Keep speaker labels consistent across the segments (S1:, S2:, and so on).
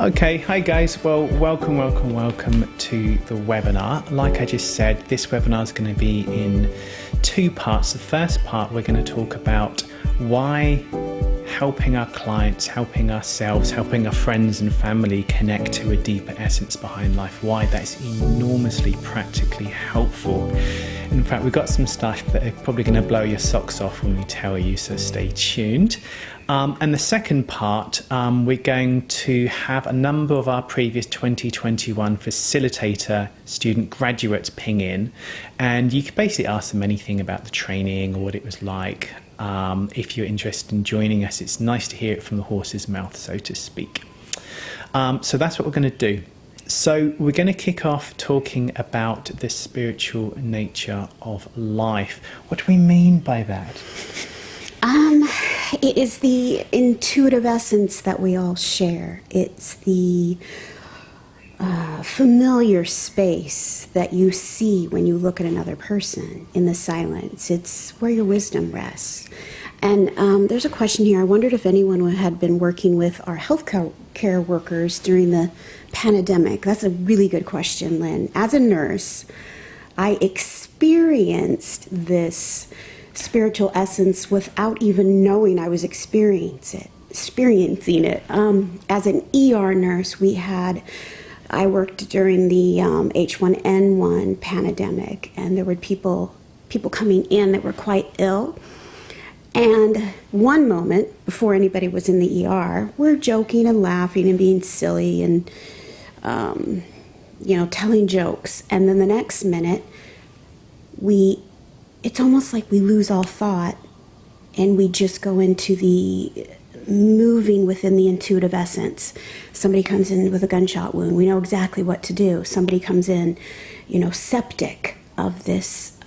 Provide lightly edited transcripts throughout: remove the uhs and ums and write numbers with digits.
S1: Okay, hi guys. Well, welcome to the webinar. Like I just said, this webinar is going to be in two parts. The first part, we're going to talk about why helping our clients, helping ourselves, helping our friends and family connect to a deeper essence behind life, why that's enormously practically helpful. In fact, we've got some stuff that are probably going to blow your socks off when we tell you, so stay tuned. And the second part, we're going to have a number of our previous 2021 facilitator student graduates ping in, and you can basically ask them anything about the training or what it was like. If you're interested in joining us, it's nice to hear it from the horse's mouth, so to speak. So that's what we're going to do. So we're going to kick off talking about the spiritual nature of life. What do we mean by that?
S2: It is the intuitive essence that we all share. It's the familiar space that you see when you look at another person in the silence. It's where your wisdom rests. And there's a question here. I wondered if anyone had been working with our healthcare workers during the pandemic. That's a really good question, Lynn. As a nurse, I experienced this spiritual essence without even knowing I was experiencing it. As an ER nurse, I worked during the H1N1 pandemic, and there were people coming in that were quite ill. And one moment, before anybody was in the ER, we're joking and laughing and being silly and, telling jokes. And then the next minute, it's almost like we lose all thought and we just go into the moving within the intuitive essence. Somebody comes in with a gunshot wound. We know exactly what to do. Somebody comes in, septic of this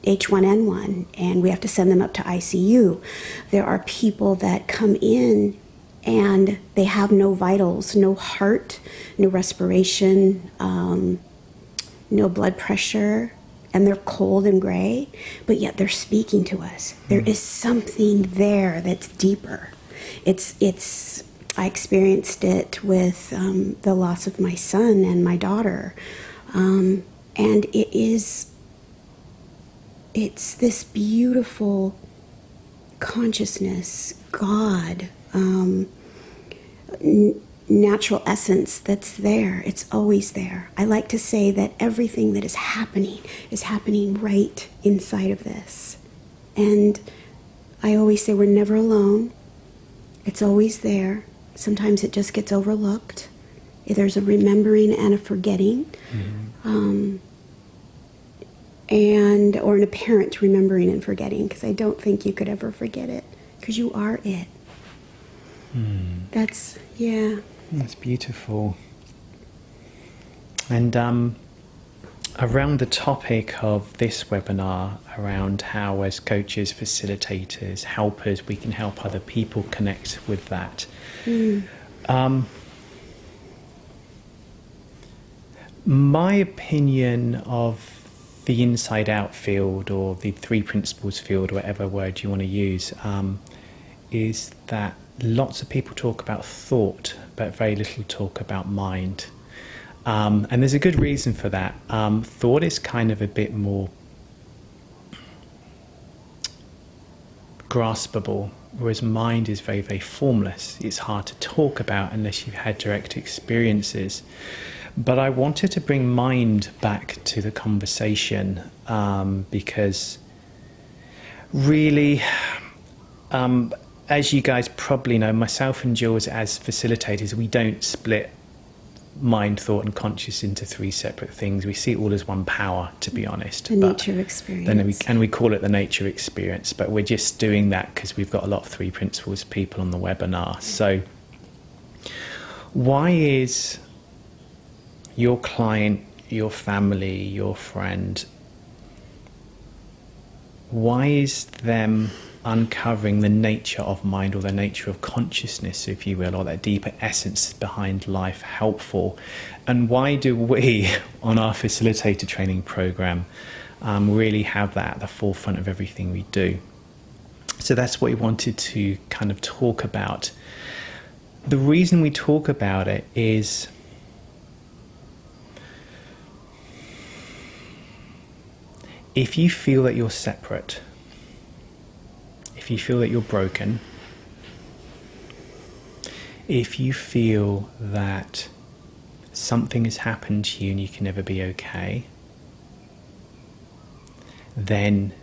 S2: H1N1, and we have to send them up to ICU. There are people that come in and they have no vitals, no heart, no respiration, no blood pressure, and they're cold and gray, but yet they're speaking to us. There is something there that's deeper. I experienced it with the loss of my son and my daughter, and it's this beautiful consciousness, God, natural essence that's there. It's always there. I like to say that everything that is happening right inside of this. And I always say we're never alone. It's always there. Sometimes it just gets overlooked. There's a remembering and a forgetting. Mm-hmm. Or an apparent remembering and forgetting, because I don't think you could ever forget it, because you are it. That's beautiful.
S1: And around the topic of this webinar, around how as coaches, facilitators, helpers, we can help other people connect with that. My opinion of the inside out field, or the three principles field, whatever word you want to use, is that lots of people talk about thought, but very little talk about mind. And there's a good reason for that. Thought is kind of a bit more graspable, whereas mind is very, very formless. It's hard to talk about unless you've had direct experiences. But I wanted to bring mind back to the conversation because really, as you guys probably know, myself and Jules as facilitators, we don't split mind, thought and conscious into three separate things. We see it all as one power, to be honest.
S2: The nature experience.
S1: And we call it the nature experience, but we're just doing that because we've got a lot of three principles people on the webinar. So why is your client, your family, your friend, why is them uncovering the nature of mind, or the nature of consciousness, if you will, or that deeper essence behind life helpful? And why do we, on our facilitator training program, really have that at the forefront of everything we do? So that's what we wanted to kind of talk about. the reason we talk about it is if you feel that you're separate, if you feel that you're broken, if you feel that something has happened to you and you can never be okay, then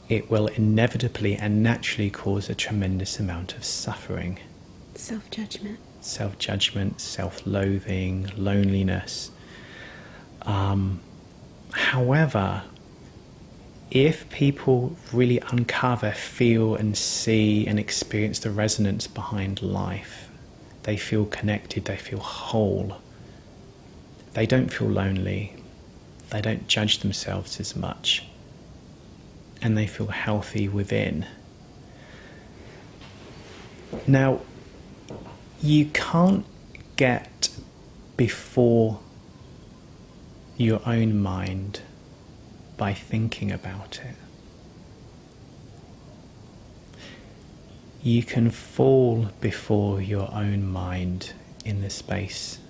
S1: it will inevitably and naturally cause a tremendous amount of suffering.
S2: Self-judgment.
S1: Self-judgment, self-loathing, loneliness. However, if people really uncover, feel and see and experience the resonance behind life, they feel connected, they feel whole, they don't feel lonely, they don't judge themselves as much, and they feel healthy within. Now, you can't get before your own mind by thinking about it. You can fall before your own mind in the space,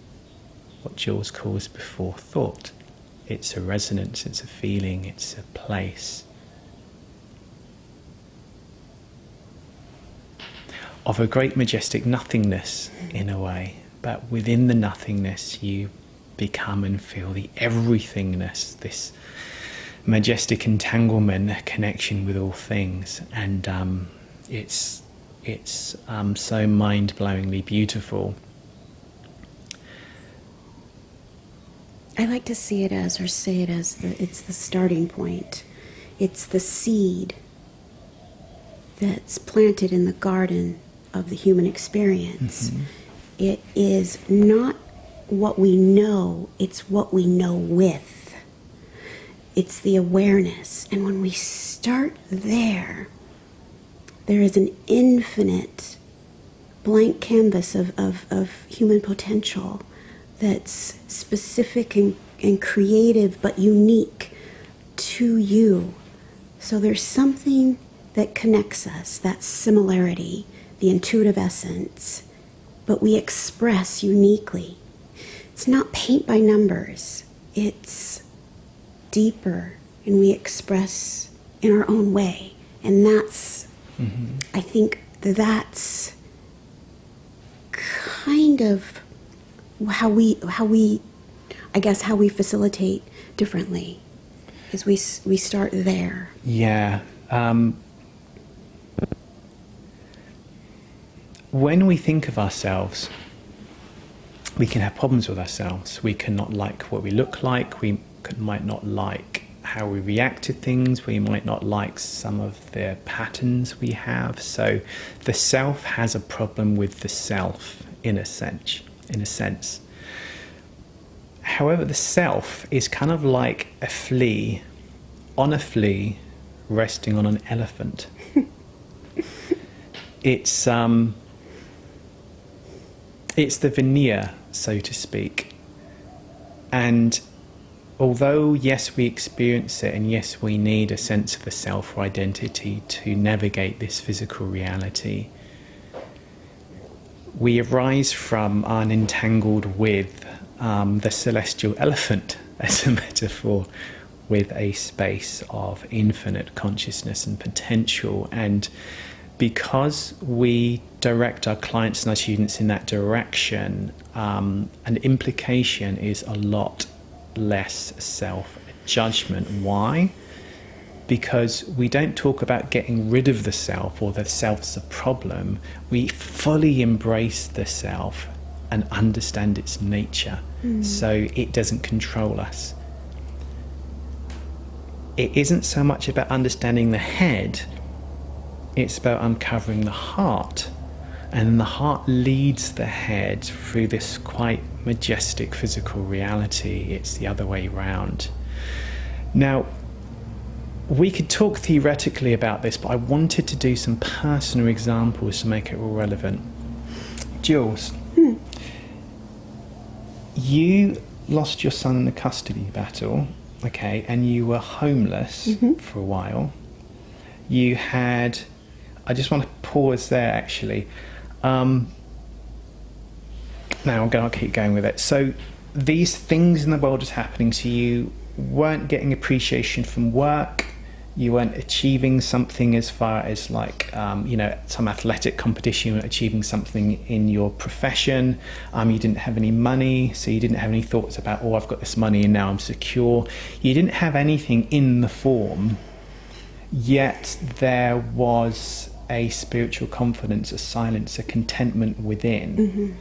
S1: what Jules calls before thought. It's a resonance, it's a feeling, it's a place of a great majestic nothingness in a way, but within the nothingness you become and feel the everythingness, this majestic entanglement, connection with all things, and it's so mind-blowingly beautiful.
S2: I like to see it as, or say it as, it's the starting point. It's the seed that's planted in the garden of the human experience. Mm-hmm. It is not what we know, it's what we know with. It's the awareness. And when we start there is an infinite blank canvas of human potential that's specific and creative but unique to you. So there's something that connects us, that similarity, the intuitive essence, but we express uniquely. It's not paint by numbers, it's deeper, and we express in our own way. And that's, I think that's kind of how we facilitate differently, is we start there.
S1: Yeah. When we think of ourselves, we can have problems with ourselves. We cannot like what we look like. We might not like how we react to things. We might not like some of the patterns we have. So the self has a problem with the self in a sense. However, the self is kind of like a flea on a flea resting on an elephant. It's the veneer, so to speak. And although, yes, we experience it, and yes, we need a sense of a self or identity to navigate this physical reality, we arise from, unentangled with the celestial elephant as a metaphor, with a space of infinite consciousness and potential. And because we direct our clients and our students in that direction, an implication is a lot less self-judgment. Why? Because we don't talk about getting rid of the self or the self's a problem. We fully embrace the self and understand its nature, so it doesn't control us. It isn't so much about understanding the head, it's about uncovering the heart. And the heart leads the head through this quite majestic physical reality. It's the other way round. Now, we could talk theoretically about this, but I wanted to do some personal examples to make it all relevant. Jules, you lost your son in the custody battle, okay, and you were homeless for a while. You had, I just want to pause there actually. Now I'll keep going with it. So these things in the world is happening to you, weren't getting appreciation from work, you weren't achieving something as far as like, some athletic competition, you weren't achieving something in your profession, you didn't have any money, so you didn't have any thoughts about, oh, I've got this money and now I'm secure. You didn't have anything in the form, yet there was a spiritual confidence, a silence, a contentment within. Mm-hmm.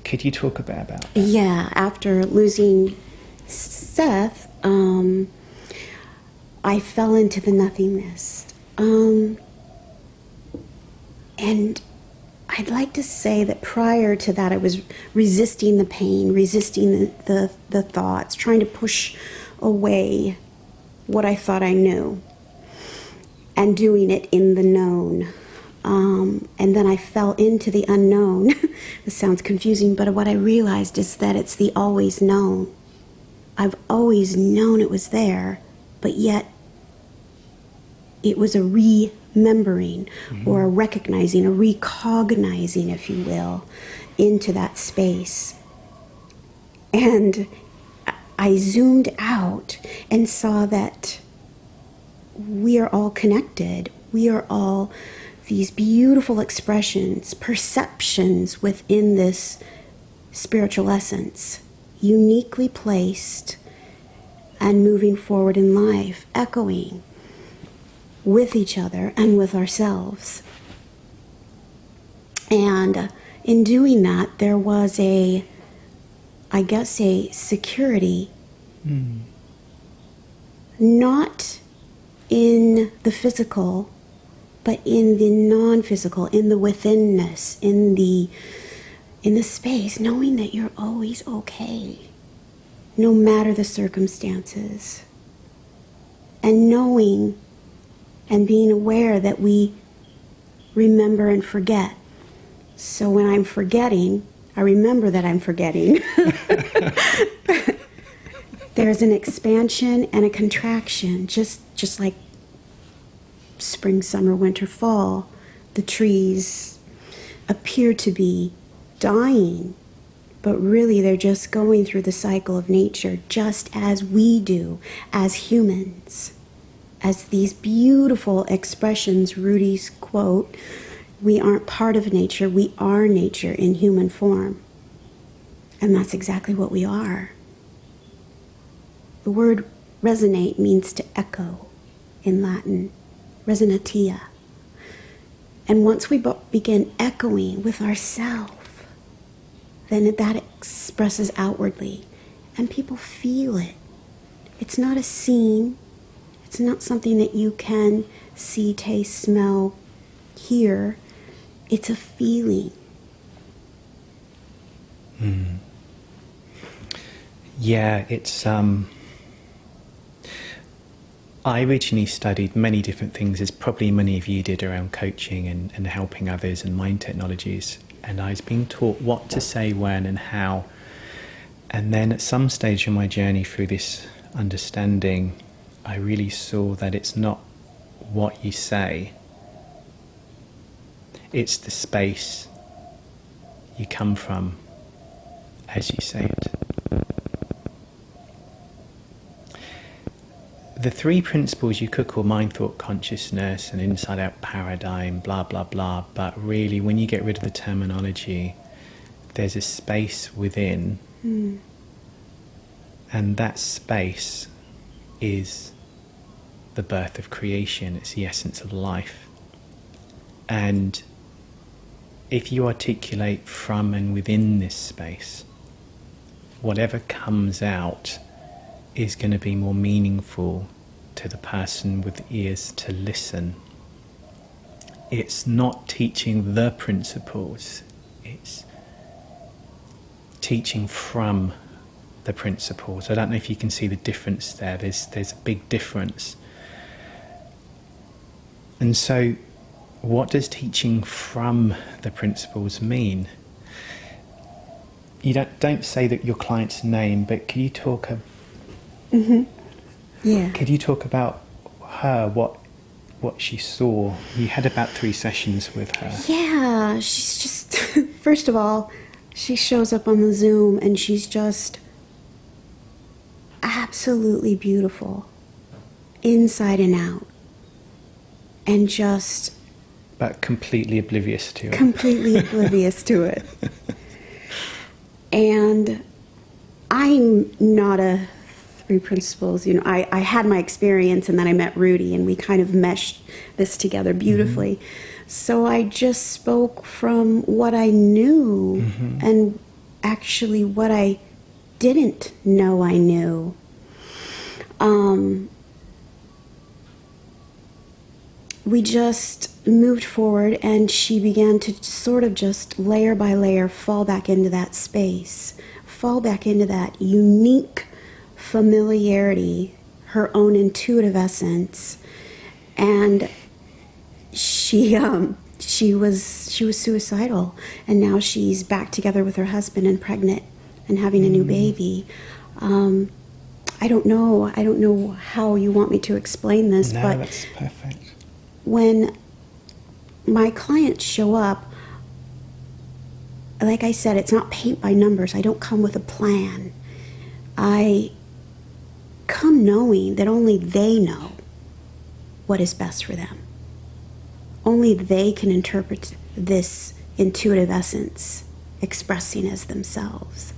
S1: Could you talk a bit about that?
S2: Yeah, after losing Seth, I fell into the nothingness. And I'd like to say that prior to that, I was resisting the pain, resisting the thoughts, trying to push away what I thought I knew, and doing it in the known. And then I fell into the unknown. This sounds confusing, but what I realized is that it's the always known. I've always known it was there, but yet it was a remembering, mm-hmm. or a recognizing, a recognizing, if you will, into that space. And I zoomed out and saw that we are all connected. We are all these beautiful expressions, perceptions within this spiritual essence, uniquely placed and moving forward in life, echoing with each other and with ourselves. And in doing that, there was a security, not in the physical, but in the non-physical, in the withinness, in the space, knowing that you're always okay, no matter the circumstances. And knowing and being aware that we remember and forget. So when I'm forgetting, I remember that I'm forgetting. There's an expansion and a contraction, just like spring, summer, winter, fall. The trees appear to be dying, but really they're just going through the cycle of nature, just as we do as humans. As these beautiful expressions, Rudy's quote, we aren't part of nature, we are nature in human form. And that's exactly what we are. The word resonate means to echo in Latin, resonatia. And once we begin echoing with ourselves, then that expresses outwardly, and people feel it. It's not a scene. It's not something that you can see, taste, smell, hear. It's a feeling.
S1: Yeah, it's I originally studied many different things, as probably many of you did, around coaching and helping others and mind technologies. And I was being taught what to say, when and how. And then at some stage in my journey through this understanding, I really saw that it's not what you say, it's the space you come from as you say it. The three principles you could call mind, thought, consciousness, and inside out paradigm, blah, blah, blah, but really when you get rid of the terminology, there's a space within, and that space is the birth of creation. It's the essence of life. And if you articulate from and within this space, whatever comes out is going to be more meaningful to the person with ears to listen. It's not teaching the principles, it's teaching from the principles. I don't know if you can see the difference there. There's a big difference. And so what does teaching from the principles mean? You don't say that your client's name, but can you talk
S2: Yeah.
S1: Could you talk about her, what she saw? You had about 3 sessions with her.
S2: Yeah, she's just, first of all, She shows up on the Zoom and she's just absolutely beautiful, inside and out, and just
S1: but completely oblivious to it.
S2: Completely oblivious to it. And I'm not a three principles. I had my experience and then I met Rudy and we kind of meshed this together beautifully. So I just spoke from what I knew and actually what I didn't know I knew. We just moved forward and she began to sort of just layer by layer fall back into that space, fall back into that unique familiarity, her own intuitive essence. And she was suicidal, and now she's back together with her husband and pregnant and having a new baby. I don't know how you want me to explain this,
S1: no,
S2: but
S1: that's perfect.
S2: When my clients show up, like I said, it's not paint by numbers. I don't come with a plan. I come knowing that only they know what is best for them. Only they can interpret this intuitive essence expressing as themselves.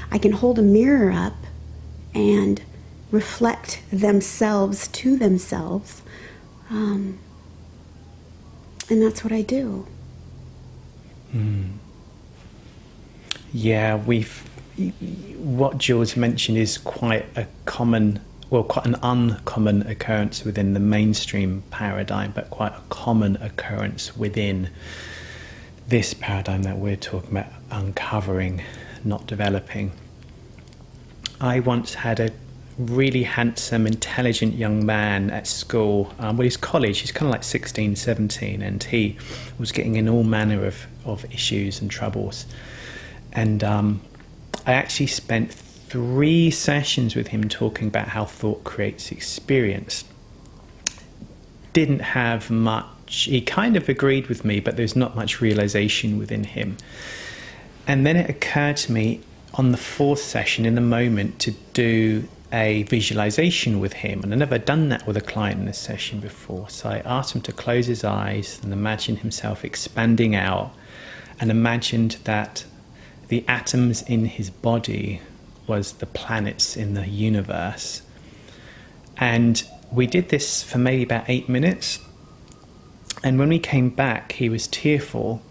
S2: I can hold a mirror up and reflect themselves to themselves. And that's what I do.
S1: Yeah, what Jules mentioned is quite an uncommon occurrence within the mainstream paradigm, but quite a common occurrence within this paradigm that we're talking about uncovering, not developing. I once had a really handsome, intelligent young man at school. He's college, he's kind of like 16, 17, and he was getting in all manner of issues and troubles. And I actually spent 3 sessions with him talking about how thought creates experience. Didn't have much, he kind of agreed with me, but there's not much realization within him. And then it occurred to me on the 4th session in the moment to do a visualization with him, and I've never done that with a client in a session before. So I asked him to close his eyes and imagine himself expanding out, and imagined that the atoms in his body was the planets in the universe. And we did this for maybe about 8 minutes, and when we came back he was tearful,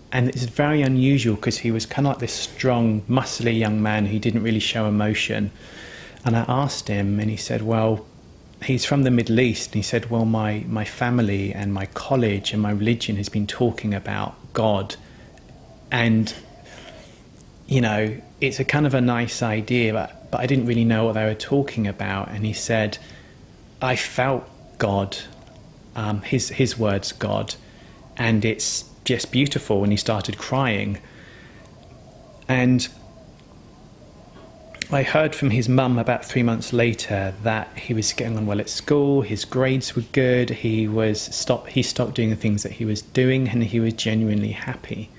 S1: and it's very unusual because he was kind of like this strong, muscly young man who didn't really show emotion. And I asked him, and he said, well, he's from the Middle East. And he said, well, my family and my college and my religion has been talking about God. And, it's a kind of a nice idea, but I didn't really know what they were talking about. And he said, I felt God, his words, God, and it's just beautiful. And he started crying. And I heard from his mum about 3 months later that he was getting on well at school, his grades were good, he stopped doing the things that he was doing, and he was genuinely happy.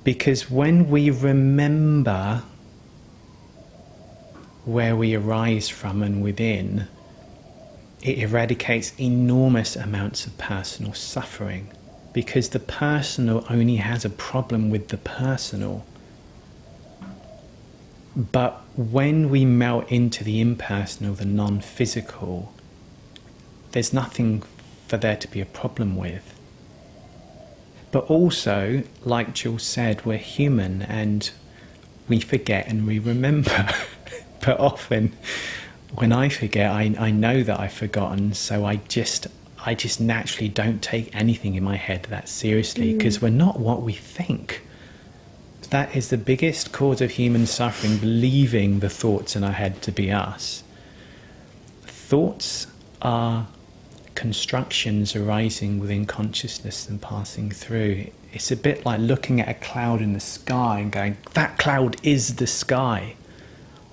S1: Because when we remember where we arise from and within, it eradicates enormous amounts of personal suffering, because the personal only has a problem with the personal. But when we melt into the impersonal, the non-physical, there's nothing for there to be a problem with. But also, like Jules said, we're human and we forget and we remember. But often, when I forget, I know that I've forgotten, so I just naturally don't take anything in my head that seriously, because we're not what we think. That is the biggest cause of human suffering, believing the thoughts in our head to be us. Thoughts are constructions arising within consciousness and passing through. It's a bit like looking at a cloud in the sky and going, that cloud is the sky.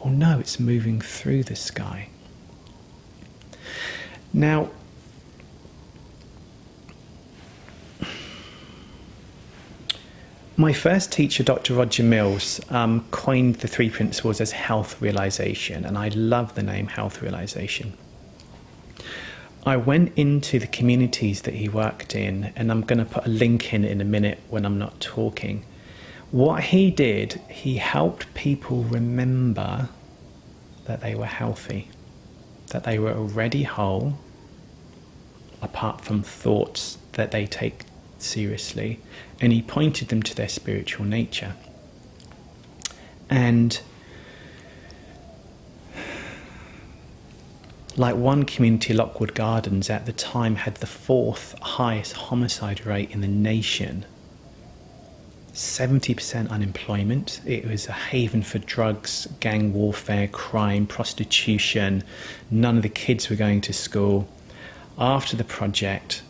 S1: Or no, it's moving through the sky. Now, My first teacher, Dr. Roger Mills, coined the 3 principles as health realization, and I love the name health realization. I went into the communities that he worked in, and I'm going to put a link in a minute when I'm not talking. What he did, he helped people remember that they were healthy, that they were already whole, apart from thoughts that they take seriously, and he pointed them to their spiritual nature. And like one community, Lockwood Gardens, at the time had the 4th highest homicide rate in the nation. 70% unemployment. It was a haven for drugs, gang warfare, crime, prostitution. None of the kids were going to school. After the project,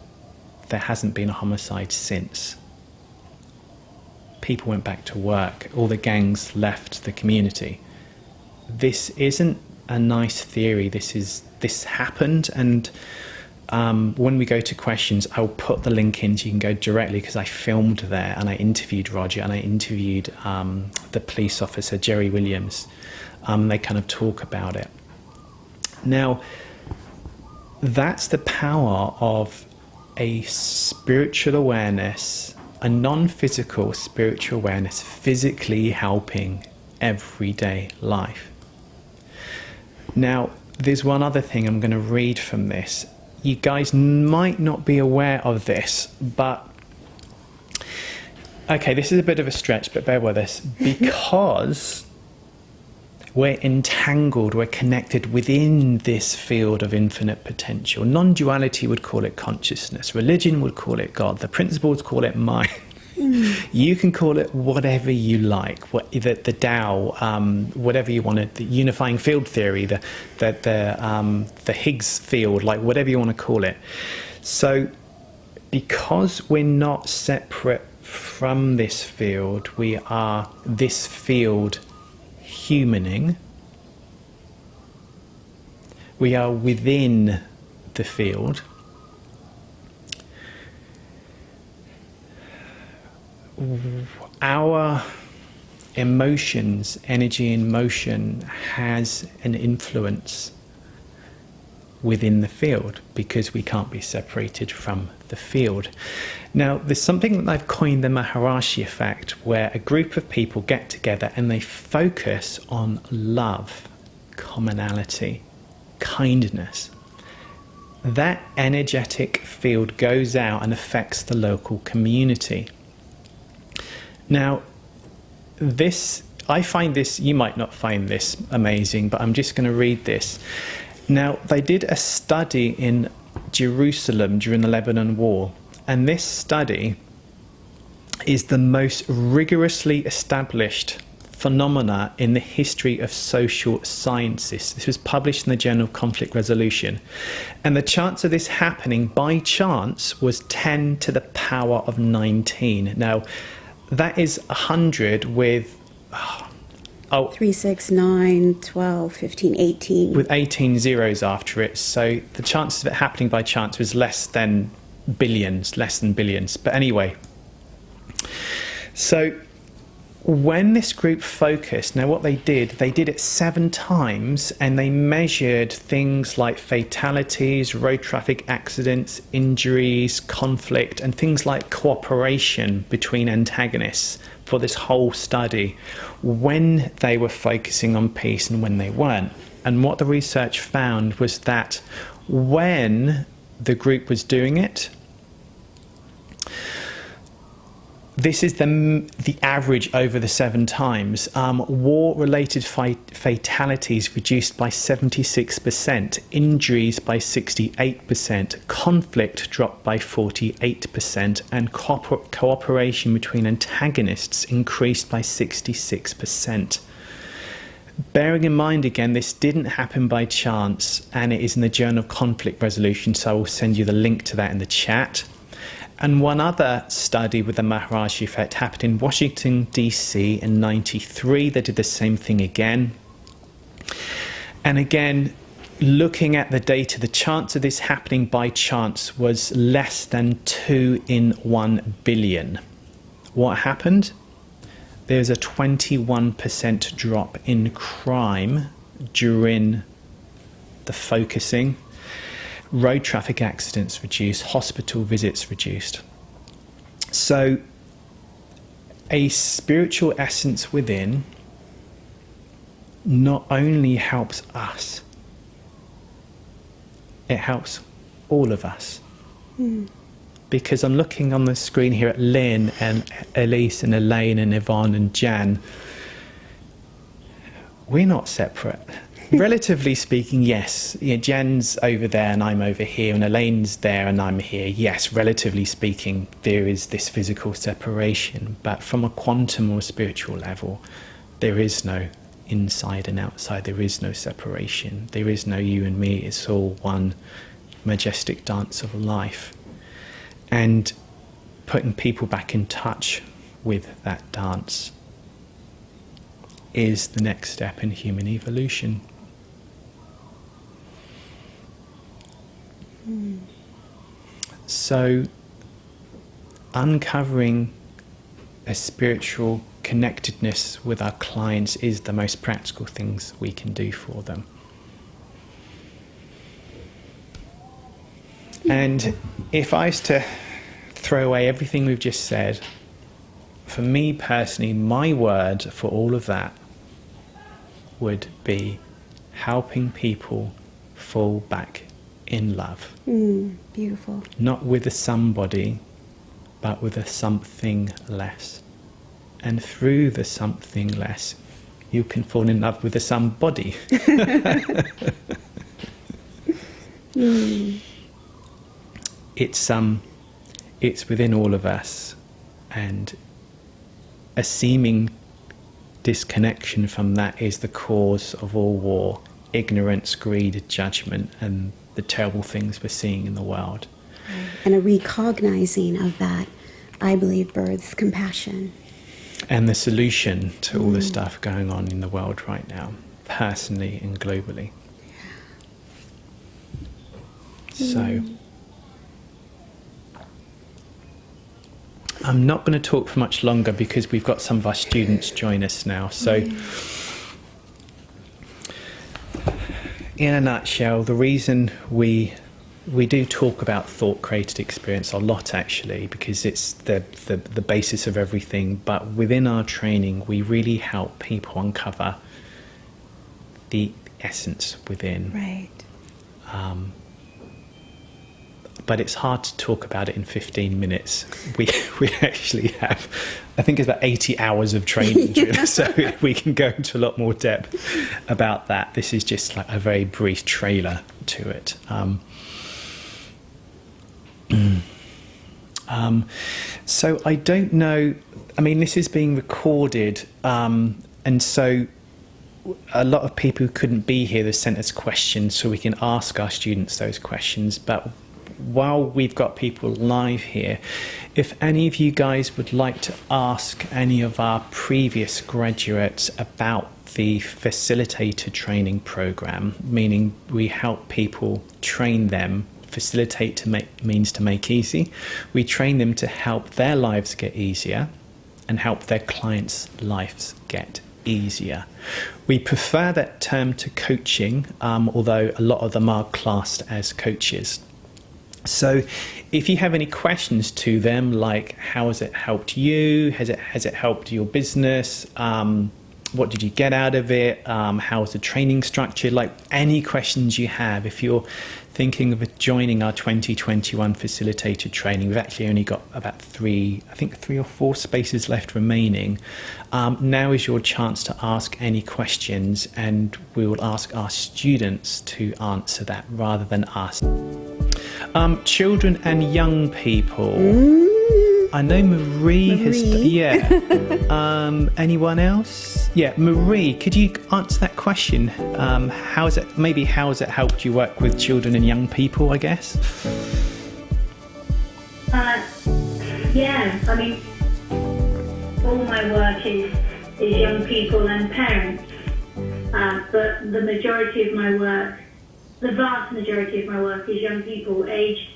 S1: there hasn't been a homicide since. People went back to work. All the gangs left the community. This isn't a nice theory. This happened, and when we go to questions, I'll put the link in so you can go directly, because I filmed there and I interviewed Roger and I interviewed the police officer, Jerry Williams. They kind of talk about it. Now, that's the power of a spiritual awareness, a non-physical spiritual awareness, physically helping everyday life. Now, there's one other thing I'm going to read from this. You guys might not be aware of this, but okay, this is a bit of a stretch, but bear with us. Because we're entangled, we're connected within this field of infinite potential. Non-duality would call it consciousness. Religion would call it God. The principles call it mind. You can call it whatever you like, the Tao, whatever you want, the unifying field theory, the Higgs field, like whatever you want to call it. So because we're not separate from this field, we are this field humaning. We are within the field. Our emotions, energy in motion, has an influence within the field because we can't be separated from the field. Now, there's something that I've coined the Maharishi effect, where a group of people get together and they focus on love, commonality, kindness. That energetic field goes out and affects the local community. Now, I find this, you might not find this amazing, but I'm just going to read this. Now, they did a study in Jerusalem during the Lebanon War, and this study is the most rigorously established phenomena in the history of social sciences. This was published in the Journal of Conflict Resolution, and the chance of this happening by chance was 10 to the power of 19. Now, that is 100 with
S2: 3, 6, 9, 12, 15, 18.
S1: With 18 zeros after it. So the chances of it happening by chance was less than billions. But anyway, so when this group focused, now what they did it 7 times, and they measured things like fatalities, road traffic accidents, injuries, conflict, and things like cooperation between antagonists for this whole study, when they were focusing on peace and when they weren't. And what the research found was that when the group was doing it, this is the average over the 7 times. War-related fatalities reduced by 76%, injuries by 68%, conflict dropped by 48%, and cooperation between antagonists increased by 66%. Bearing in mind, again, this didn't happen by chance, and it is in the Journal of Conflict Resolution, so I will send you the link to that in the chat. And one other study with the Maharishi effect happened in Washington, D.C. in 1993. They did the same thing again. And again, looking at the data, the chance of this happening by chance was less than 2 in 1 billion. What happened? There's a 21% drop in crime during the focusing. Road traffic accidents reduced, hospital visits reduced. So a spiritual essence within not only helps us, it helps all of us. Because I'm looking on the screen here at Lynn and Elise and Elaine and Yvonne and Jan. We're not separate. Relatively speaking, yes. Jan's over there and I'm over here, and Elaine's there and I'm here. Yes, relatively speaking, there is this physical separation. But from a quantum or spiritual level, there is no inside and outside. There is no separation. There is no you and me. It's all one majestic dance of life. And putting people back in touch with that dance is the next step in human evolution. So, uncovering a spiritual connectedness with our clients is the most practical things we can do for them. And if I was to throw away everything we've just said, for me personally, my word for all of that would be helping people fall back in love.
S2: Beautiful.
S1: Not with a somebody, but with a something less. And through the something less, you can fall in love with a somebody. It's within all of us, and a seeming disconnection from that is the cause of all war, ignorance, greed, judgment, and the terrible things we're seeing in the world.
S2: And a recognizing of that, I believe, births compassion.
S1: And the solution to all the stuff going on in the world right now, personally and globally. So, I'm not going to talk for much longer because we've got some of our students join us now. So, in a nutshell, the reason we do talk about thought-created experience a lot, actually, because it's the basis of everything. But within our training, we really help people uncover the essence within.
S2: Right.
S1: But it's hard to talk about it in 15 minutes. We actually have, I think it's about 80 hours of training, so we can go into a lot more depth about that. This is just like a very brief trailer to it. So I don't know, I mean, this is being recorded, and so a lot of people who couldn't be here have sent us questions so we can ask our students those questions. But while we've got people live here, if any of you guys would like to ask any of our previous graduates about the facilitator training program, meaning we help people train them. Facilitate means to make easy. We train them to help their lives get easier and help their clients' lives get easier. We prefer that term to coaching, although a lot of them are classed as coaches. So if you have any questions to them, like how has it helped you? Has it helped your business? What did you get out of it? How is the training structured? Like any questions you have, if you're thinking of joining our 2021 facilitator training, we've actually only got about 3 or 4 spaces left remaining. Now is your chance to ask any questions, and we will ask our students to answer that rather than us. Children and young people. I know Marie has... Yeah. Anyone else? Yeah, Marie, could you answer that question? How has it helped you work with children and young people, I guess?
S3: Yeah, I mean, all my work is young people and parents. But the majority of my work, the vast majority of my work is young people aged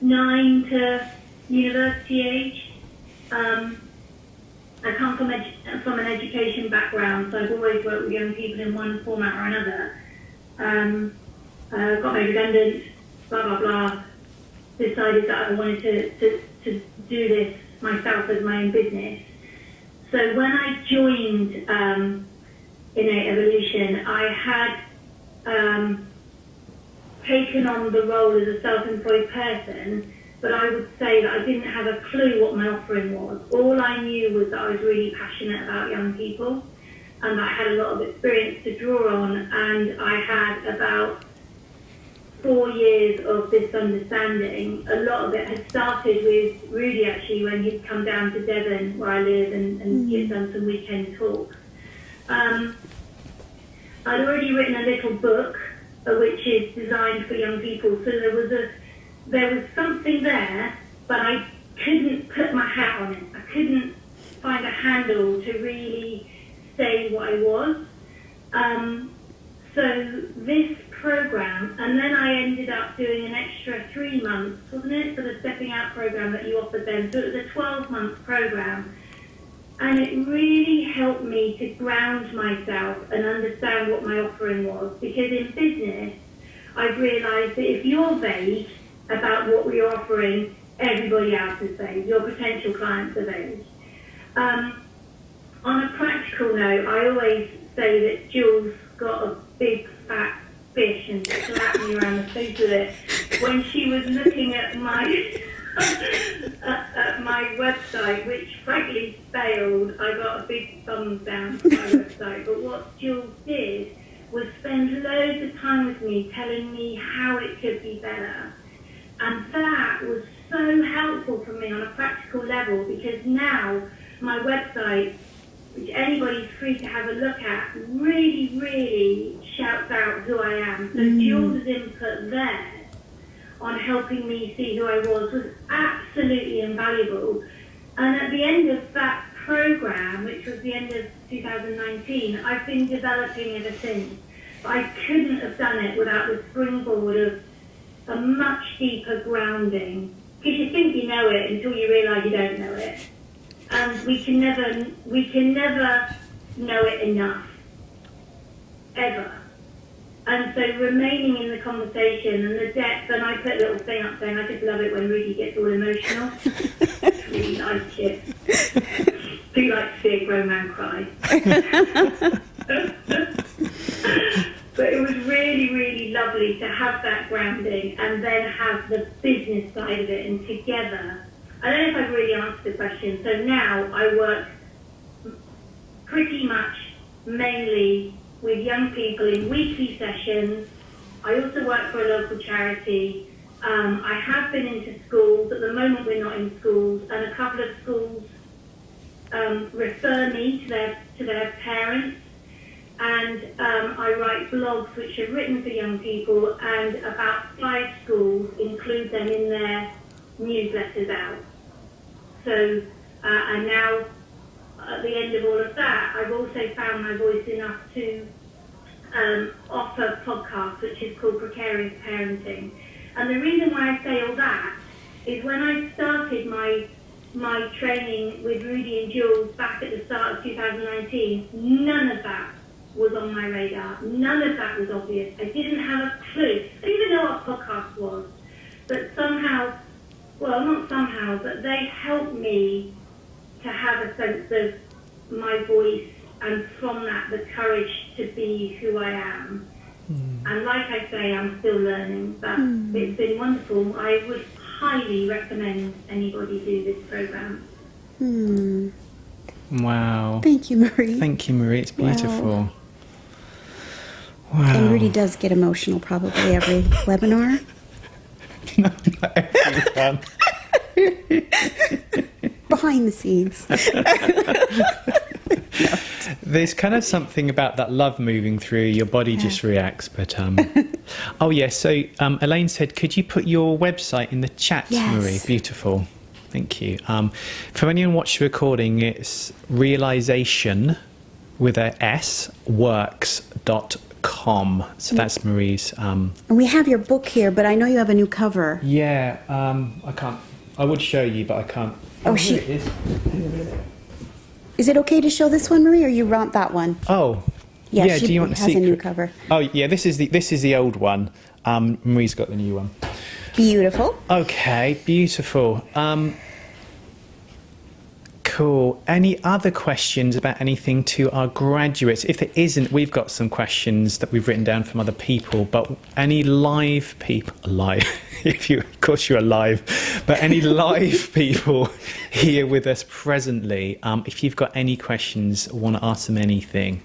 S3: 9 to university age. I come from an education background, so I've always worked with young people in one format or another. Got made redundant, blah, blah, blah. Decided that I wanted to do this myself as my own business. So when I joined Innate Evolution, I had taken on the role as a self-employed person, but I would say that I didn't have a clue what my offering was. All I knew was that I was really passionate about young people, and I had a lot of experience to draw on, and I had about 4 years of this understanding. A lot of it had started with Rudy, actually, when he'd come down to Devon, where I live, and he'd done some weekend talks. I'd already written a little book, which is designed for young people, so there was something there, but I couldn't put my hat on it. I couldn't find a handle to really say what I was. So this program, and then I ended up doing an extra 3 months, wasn't it, for the Stepping Out program that you offered then. So it was a 12-month program, and it really helped me to ground myself and understand what my offering was. Because in business, I've realised that if you're vague about what we're offering, everybody else is vague. Your potential clients are vague. On a practical note, I always say that Jules got a big fat fish and slapped me around the face with it when she was looking at my at my website, which frankly failed. I got a big thumbs down for my website, but what Jules did was spend loads of time with me telling me how it could be better. And that was so helpful for me on a practical level, because now my website, which anybody's free to have a look at, really, really shouts out who I am. So Jules' input there on helping me see who I was absolutely invaluable. And at the end of that program, which was the end of 2019, I've been developing ever since. But I couldn't have done it without the springboard of a much deeper grounding. Because you think you know it until you realise you don't know it. And we can never know it enough, ever. And so remaining in the conversation and the depth, and I put a little thing up saying I just love it when Rudy gets all emotional. Really like it. Do like to see a grown man cry. But it was really, really lovely to have that grounding and then have the business side of it, and together. I don't know if I've really answered the question. So now I work pretty much mainly with young people in weekly sessions. I also work for a local charity. I have been into schools. At the moment we're not in schools, and a couple of schools refer me to their parents. And I write blogs which are written for young people, and about 5 schools include them in their newsletters out. So, and now at the end of all of that, I've also found my voice enough to offer a podcast which is called Precarious Parenting. And the reason why I say all that is when I started my training with Rudy and Jules back at the start of 2019, none of that was on my radar. None of that was obvious. I didn't have a clue. I didn't even know what a podcast was. But somehow, well, not somehow, but they helped me to have a sense of my voice, and from that, the courage to be who I am. And like I say, I'm still learning, but it's been wonderful. I would highly recommend anybody do this program.
S1: Wow.
S2: Thank you, Marie.
S1: Thank you, Marie. It's beautiful. Wow.
S2: And Rudy does get emotional probably every webinar.
S1: No, not everyone.
S2: Behind the scenes.
S1: There's kind of something about that love moving through. Your body just reacts. But oh yeah. So Elaine said, could you put your website in the chat, Marie? Beautiful. Thank you. For anyone watching the recording, it's realization with a S works.com. So that's Marie's.
S2: And we have your book here, but I know you have a new cover.
S1: Yeah. I can't. I would show you, but I can't.
S2: Oh,
S1: here it is.
S2: Is it okay to show this one, Marie, or you want that one?
S1: Oh,
S2: Yeah,
S1: yeah.
S2: she
S1: Do you want to
S2: has
S1: see?
S2: a new cover.
S1: Oh, yeah. This is the old one. Marie's got the new one.
S2: Beautiful.
S1: Okay, beautiful. Cool. Any other questions about anything to our graduates? If there isn't, we've got some questions that we've written down from other people, but any live people, alive, of course you're alive, but any live people here with us presently, if you've got any questions, want to ask them anything,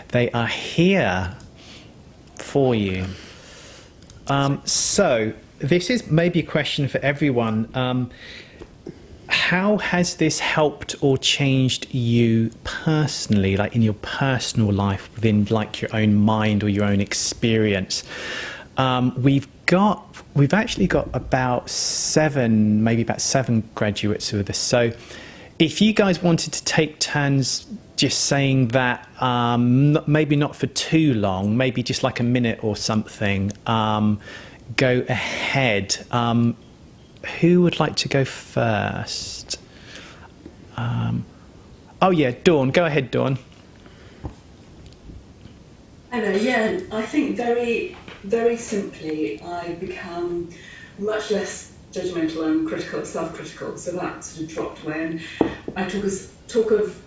S1: they are here for you. So this is maybe a question for everyone. How has this helped or changed you personally, like in your personal life, within like your own mind or your own experience? We've actually got about seven graduates with us. So if you guys wanted to take turns just saying that, maybe not for too long, maybe just like a minute or something, go ahead. Who would like to go first? Oh yeah, Dawn. Go ahead, Dawn.
S4: Hello. Yeah, I think very, very simply, I become much less judgmental and critical, self-critical. So that sort of dropped away, and I talk of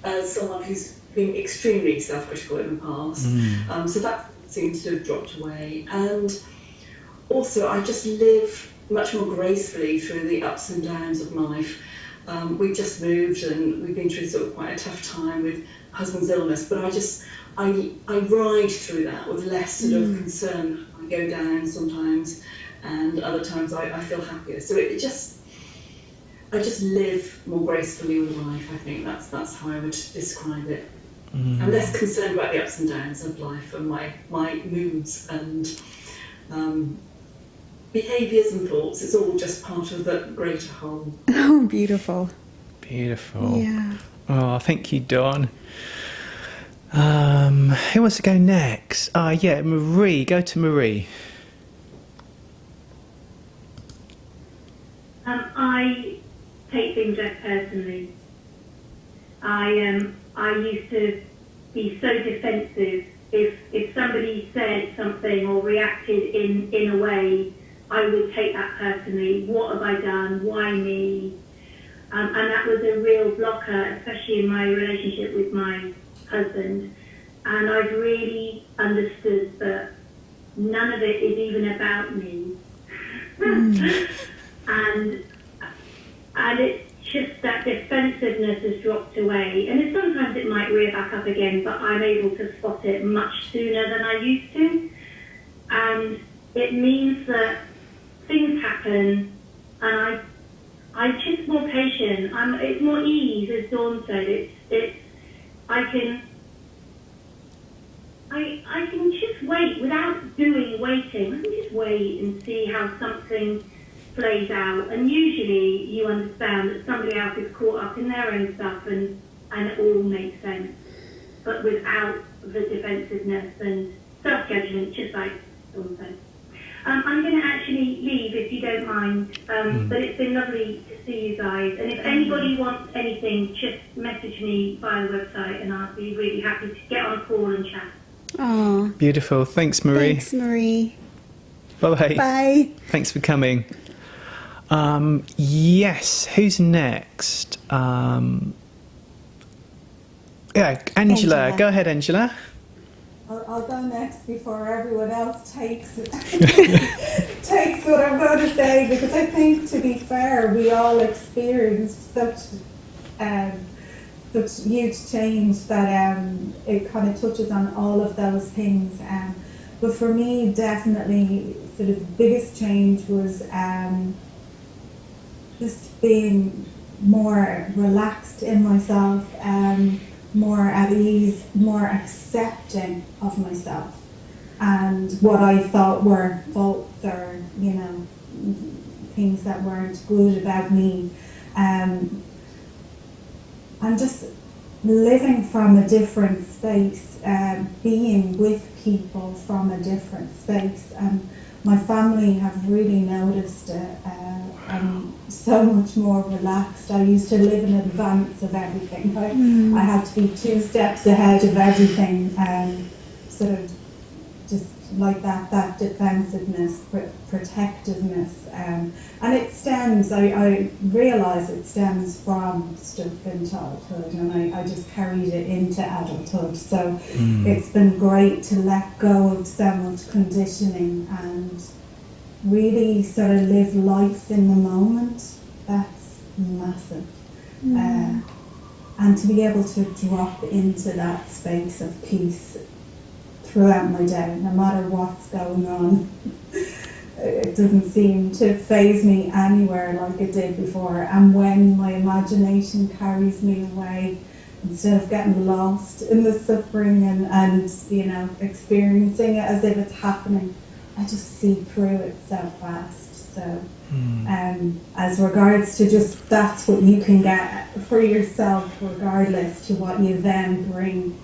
S4: as someone who's been extremely self-critical in the past. So that seems to have dropped away, and also I just live much more gracefully through the ups and downs of life. We've just moved and we've been through sort of quite a tough time with husband's illness, but I ride through that with less sort of concern. I go down sometimes, and other times I feel happier. So I just live more gracefully with life. I think that's how I would describe it. I'm less concerned about the ups and downs of life and my moods and behaviours and thoughts. It's all just part of the greater whole.
S2: Oh, beautiful.
S1: Beautiful.
S2: Yeah.
S1: Oh, thank you, Dawn. Who wants to go next? Yeah, Marie. Go to Marie.
S3: I take things less personally. I used to be so defensive. If somebody said something or reacted in a way, I would take that personally. What have I done? Why me? And that was a real blocker, especially in my relationship with my husband. And I've really understood that none of it is even about me. and it's just that defensiveness has dropped away. And sometimes it might rear back up again, but I'm able to spot it much sooner than I used to. And it means that things happen, and I'm just more patient. It's more ease, as Dawn said. I can just wait without doing waiting. I can just wait and see how something plays out. And usually you understand that somebody else is caught up in their own stuff, and it all makes sense. But without the defensiveness and self-judgment, just like Dawn said. I'm going to actually leave if you don't mind, but it's been lovely to see you guys. And if anybody wants anything, just message me via the website and I'll be really happy to get on a call and chat.
S2: Oh,
S1: Beautiful. Thanks, Marie.
S2: thanks, Marie.
S1: Bye-bye.
S2: Bye.
S1: Thanks for coming. Yes, who's next? Yeah, Angela. Go ahead, Angela.
S5: I'll go next before everyone else takes takes what I'm going to say, because I think, to be fair, we all experienced such huge change that it kind of touches on all of those things. But for me, definitely, sort of the biggest change was just being more relaxed in myself, more at ease, more accepting of myself and what I thought were faults or, things that weren't good about me. And just living from a different space, being with people from a different space. my family have really noticed it. I'm so much more relaxed. I used to live in advance of everything. I had to be 2 steps ahead of everything, sort of just like that defensiveness, protectiveness. And it stems, I realise it stems from stuff in childhood, and I just carried it into adulthood. So it's been great to let go of so much conditioning and really sort of live life in the moment. That's massive. And to be able to drop into that space of peace throughout my day, no matter what's going on. It doesn't seem to faze me anywhere like it did before. And when my imagination carries me away, instead of getting lost in the suffering and you know, experiencing it as if it's happening, I just see through it so fast. So as regards to just, that's what you can get for yourself, regardless to what you then bring,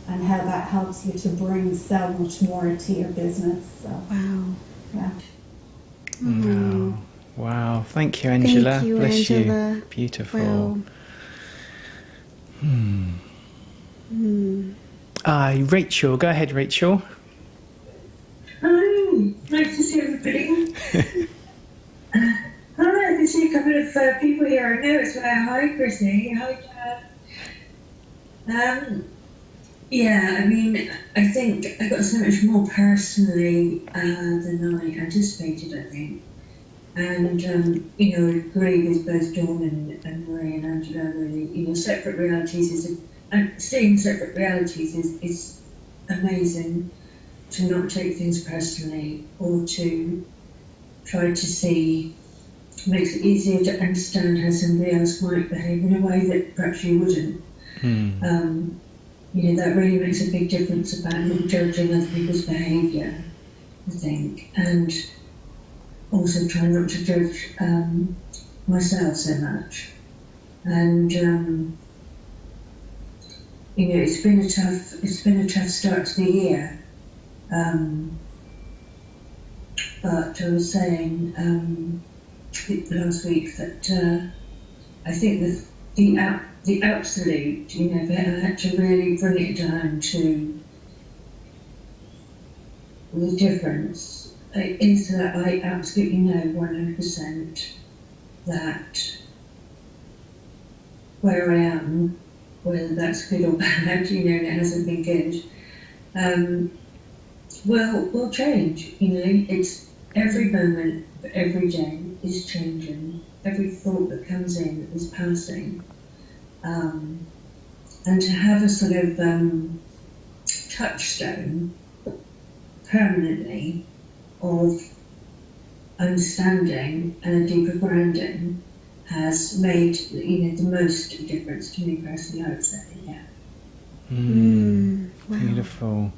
S5: and how that helps you to bring so much more to your business. So,
S2: Wow.
S5: yeah.
S1: Wow. Wow. Thank you, Angela.
S2: Thank you,
S1: Bless
S2: Angela.
S1: you. Beautiful.
S2: Wow.
S1: Rachel, go ahead, Rachel.
S6: Hi, nice to see everybody. Hi, I can see a couple of people here I know as well. Hi, Chrissy. Hi, Dad. Yeah, I mean, I think I got so much more personally than I anticipated, I think. And, you know, I agree with both Dawn and Marie and Angela, really. You know, separate realities and seeing separate realities is amazing. To not take things personally, or to try to see, makes it easier to understand how somebody else might behave in a way that perhaps you wouldn't. You know, that really makes a big difference about not judging other people's behaviour, I think, and also trying not to judge myself so much. And you know, it's been a tough start to the year. But I was saying last week that I think that the absolute, you know, if I had to really bring it down to the difference, is that I absolutely know 100% that where I am, whether that's good or bad, you know, and it hasn't been good, will change. You know, it's every moment, every day is changing. Every thought that comes in is passing. And to have a sort of touchstone permanently of understanding and a deeper grounding has made, you know, the most difference to me personally, I would say, yeah.
S2: Wow.
S1: Beautiful.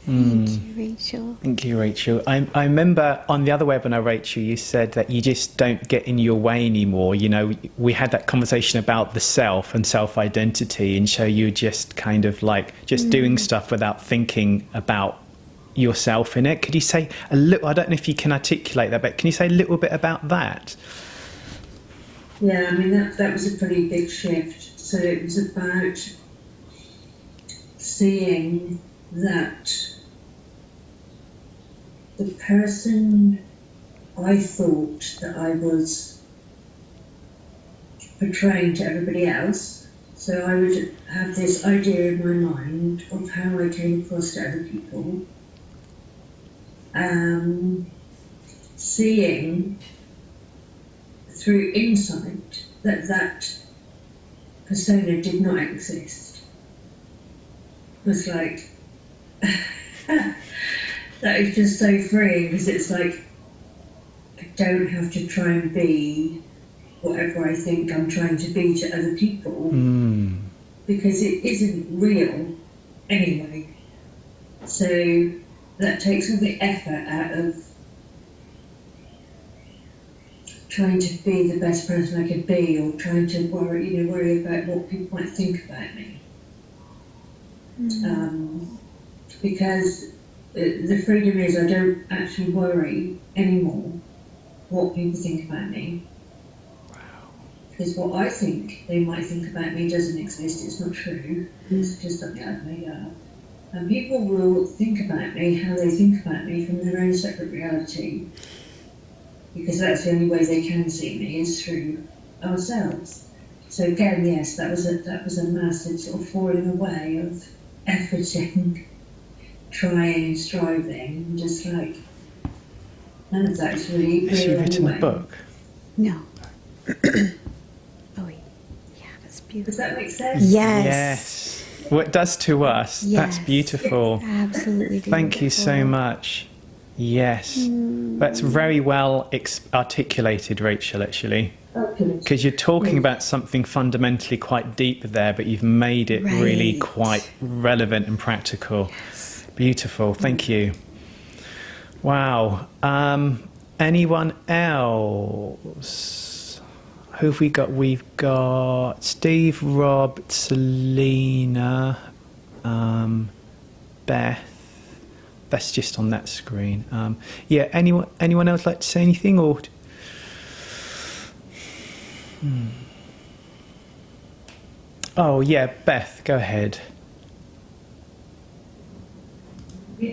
S2: Thank you, Rachel.
S1: Thank you, Rachel. I remember on the other webinar, Rachel, you said that you just don't get in your way anymore. You know, we had that conversation about the self and self-identity, and so you just kind of like just doing stuff without thinking about yourself in it. Could you say a little, I don't know if you can articulate that, but can you say a little bit about that?
S6: Yeah, I mean, that was a pretty big shift. So it was about seeing that the person I thought that I was portraying to everybody else, so I would have this idea in my mind of how I came across to other people, seeing through insight that persona did not exist, was like that is just so freeing, because it's like I don't have to try and be whatever I think I'm trying to be to other people, because it isn't real anyway. So that takes all the effort out of trying to be the best person I could be, or trying to worry about what people might think about me. Because The freedom is I don't actually worry anymore what people think about me. Because what I think they might think about me doesn't exist, it's not true. It's just something I've made up. And people will think about me how they think about me from their own separate reality. Because that's the only way they can see me is through ourselves. So again, yes, that was a massive sort of falling away of efforting, trying, striving, just like none of that is really
S1: Has she
S6: real
S1: written
S6: anyway.
S1: a book?
S2: No. Oh, yeah, that's beautiful.
S6: Does that make sense?
S2: Yes.
S1: Yes. What it does to us. That's
S2: Yes.
S1: beautiful.
S2: Absolutely beautiful.
S1: Thank you so much. Yes. That's very well articulated, Rachel, actually.
S6: Okay.
S1: Because you're talking about something fundamentally quite deep there, but you've made it really
S2: Right.
S1: quite relevant and practical. Beautiful. Thank you. Wow. Anyone else? Who have we got? We've got Steve, Rob, Selena, Beth. That's just on that screen. Yeah. Anyone else like to say anything or? Oh yeah, Beth, go ahead.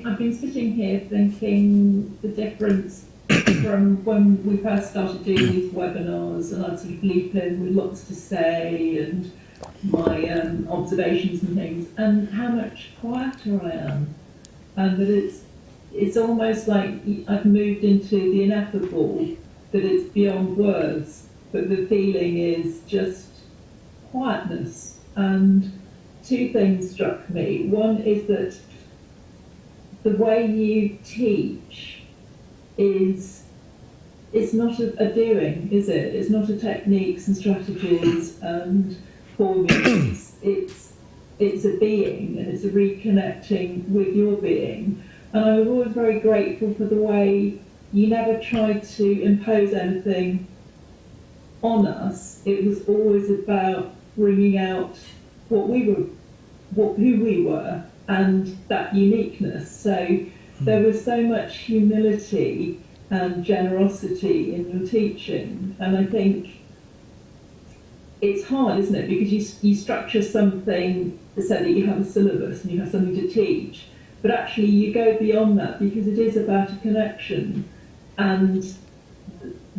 S7: I've been sitting here thinking the difference from when we first started doing these webinars, and I'd sort of leap in with lots to say and my observations and things, and how much quieter I am, and that it's almost like I've moved into the ineffable, that it's beyond words, but the feeling is just quietness. And two things struck me. One is that the way you teach it's not a doing, is it? It's not a techniques and strategies and formulas. It's a being, and it's a reconnecting with your being. And I was always very grateful for the way you never tried to impose anything on us. It was always about bringing out what we were, who we were, and that uniqueness. So there was so much humility and generosity in your teaching, and I think it's hard, isn't it? Because you structure something so that you have a syllabus and you have something to teach, but actually you go beyond that because it is about a connection, and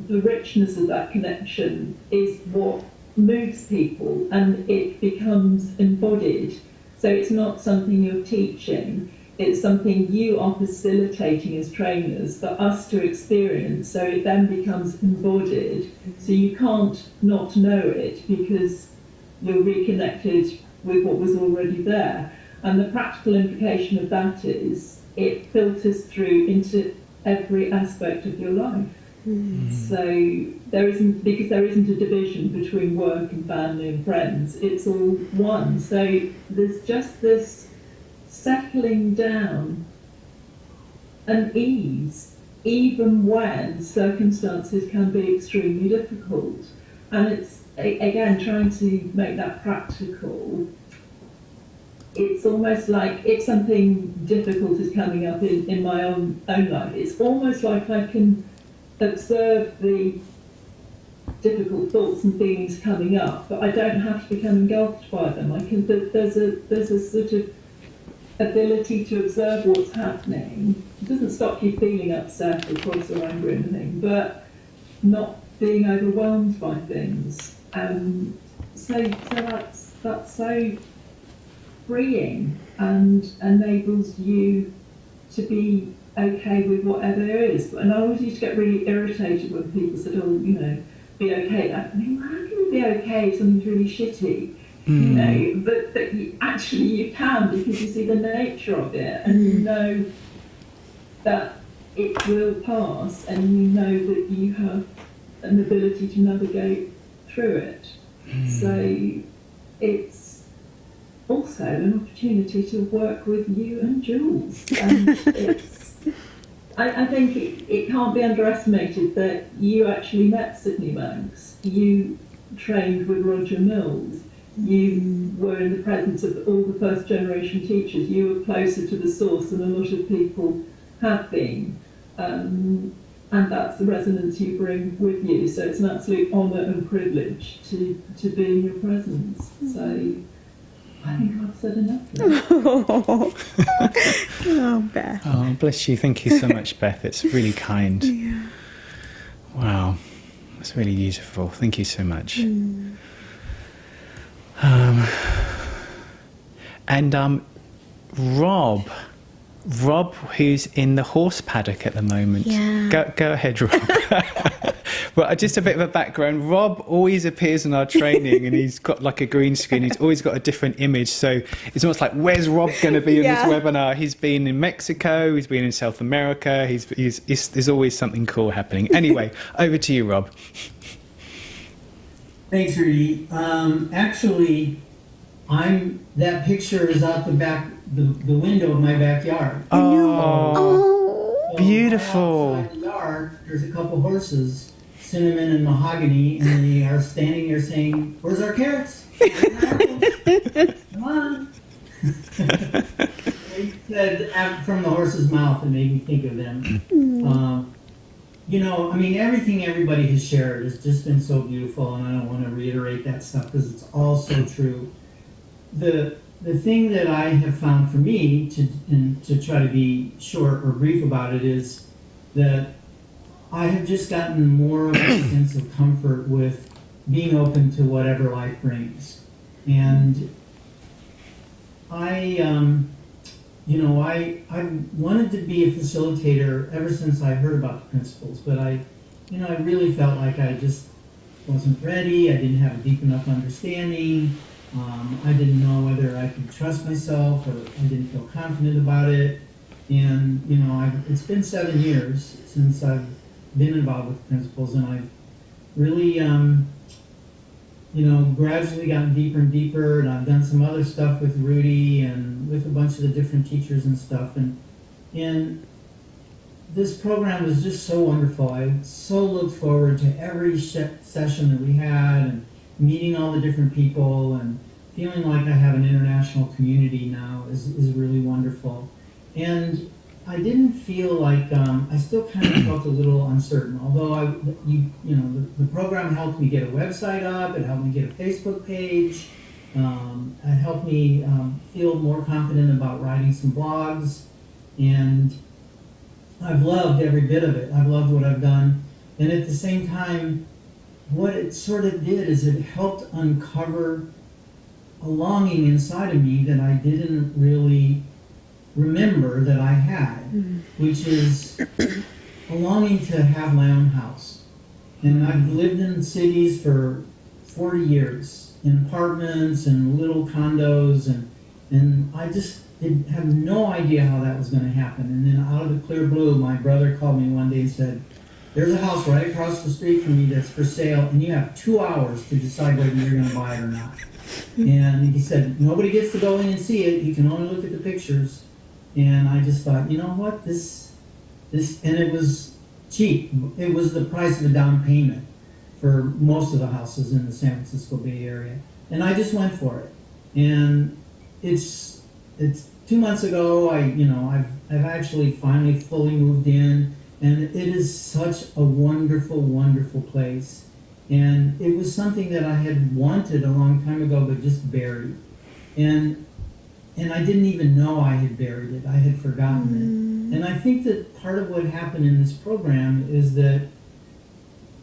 S7: the richness of that connection is what moves people, and it becomes embodied. So it's not something you're teaching, it's something you are facilitating as trainers for us to experience, so it then becomes embodied. So you can't not know it because you're reconnected with what was already there. And the practical implication of that is it filters through into every aspect of your life. So there isn't a division between work and family and friends, it's all one. So there's just this settling down and ease, even when circumstances can be extremely difficult. And it's, again, trying to make that practical. It's almost like if something difficult is coming up in my own life, it's almost like I can observe the difficult thoughts and feelings coming up, but I don't have to become engulfed by them. I can. There's a sort of ability to observe what's happening. It doesn't stop you feeling upset or cross or angry or anything, but not being overwhelmed by things. So that's so freeing and enables you to be okay with whatever it is. And I always used to get really irritated when people said, oh, you know, be okay. I mean, how can you be okay if something's really shitty? You know, but actually you can, because you see the nature of it, and you know that it will pass, and you know that you have an ability to navigate through it. So it's also an opportunity to work with you and Jules. And I think it can't be underestimated that you actually met Sydney Manx. You trained with Roger Mills. You were in the presence of all the first generation teachers. You were closer to the source than a lot of people have been. And that's the resonance you bring with you. So it's an absolute honour and privilege to be in your presence. So I think I've said enough.
S2: Oh, Beth.
S1: Oh, bless you. Thank you so much, Beth. It's really kind.
S2: Yeah.
S1: Wow. That's really beautiful. Thank you so much. Rob, who's in the horse paddock at the moment.
S2: Yeah.
S1: Go ahead, Rob. Well, just a bit of a background. Rob always appears in our training, and he's got like a green screen. He's always got a different image. So it's almost like, where's Rob going to be in this webinar? He's been in Mexico. He's been in South America. There's always something cool happening. Anyway, over to you, Rob.
S8: Thanks, Rudy. Actually, that picture is out the window of my backyard.
S1: Oh, beautiful.
S8: Outside the yard, there's a couple horses, Cinnamon and Mahogany, and they are standing there saying, "Where's our carrots? Come on." They said from the horse's mouth, it made me think of them. Everything everybody has shared has just been so beautiful, and I don't want to reiterate that stuff because it's all so true. The thing that I have found for me, to try to be short or brief about it, is that I have just gotten more of a sense of comfort with being open to whatever life brings. And I wanted to be a facilitator ever since I heard about the principles, but I really felt like I just wasn't ready. I didn't have a deep enough understanding. I didn't know whether I could trust myself, or I didn't feel confident about it. And, it's been 7 years since I've been involved with principles, and I've really, gradually gotten deeper and deeper, and I've done some other stuff with Rudy and with a bunch of the different teachers and stuff. And this program was just so wonderful. I so looked forward to every session that we had, and meeting all the different people, and feeling like I have an international community now is really wonderful. And I didn't feel like, I still kind of felt a little uncertain, although the program helped me get a website up, it helped me get a Facebook page, it helped me feel more confident about writing some blogs, and I've loved every bit of it. I've loved what I've done, and at the same time, what it sort of did is it helped uncover a longing inside of me that I didn't really remember that I had, which is a longing to have my own house. And I've lived in cities for 40 years, in apartments and little condos, and I just had no idea how that was going to happen. And then out of the clear blue, my brother called me one day and said, "There's a house right across the street from me that's for sale, and you have 2 hours to decide whether you're going to buy it or not." And he said, "Nobody gets to go in and see it. You can only look at the pictures." And I just thought, you know what, this, and it was cheap. It was the price of a down payment for most of the houses in the San Francisco Bay Area. And I just went for it. And it's 2 months ago, I've actually finally fully moved in. And it is such a wonderful, wonderful place. And it was something that I had wanted a long time ago, but just buried. And I didn't even know I had buried it. I had forgotten it. And I think that part of what happened in this program is that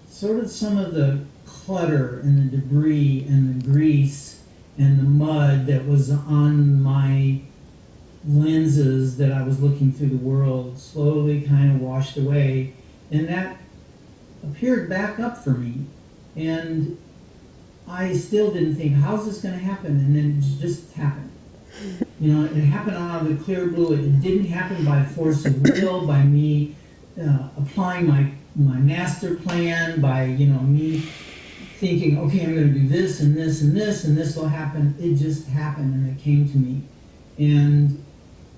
S8: sort of some of the clutter and the debris and the grease and the mud that was on my lenses that I was looking through the world slowly kind of washed away, and that appeared back up for me, and I still didn't think, how's this going to happen? And then it just happened. It happened out of the clear blue. It didn't happen by force of will, by me applying my master plan, by me thinking, okay, I'm going to do this and this and this and this will happen. It just happened, and it came to me. And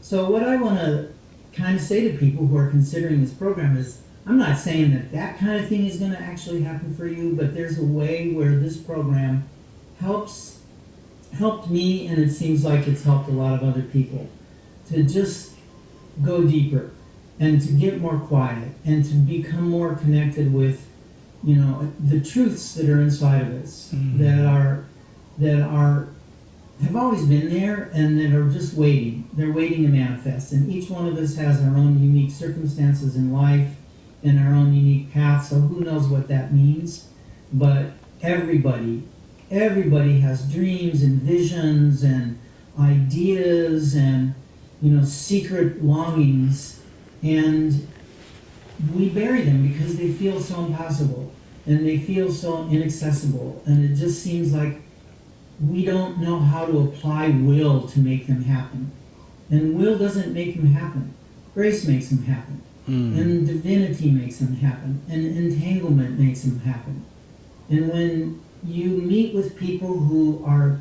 S8: so what I want to kind of say to people who are considering this program is, I'm not saying that kind of thing is going to actually happen for you, but there's a way where this program helps helped me, and it seems like it's helped a lot of other people, to just go deeper and to get more quiet and to become more connected with, you know, the truths that are inside of us, that have always been there and that are just waiting. They're waiting to manifest. And each one of us has our own unique circumstances in life and our own unique path. So who knows what that means? But everybody has dreams and visions and ideas and, you know, secret longings, and we bury them because they feel so impossible and they feel so inaccessible, and it just seems like we don't know how to apply will to make them happen. And will doesn't make them happen. Grace makes them happen. And divinity makes them happen. And entanglement makes them happen. And when you meet with people who are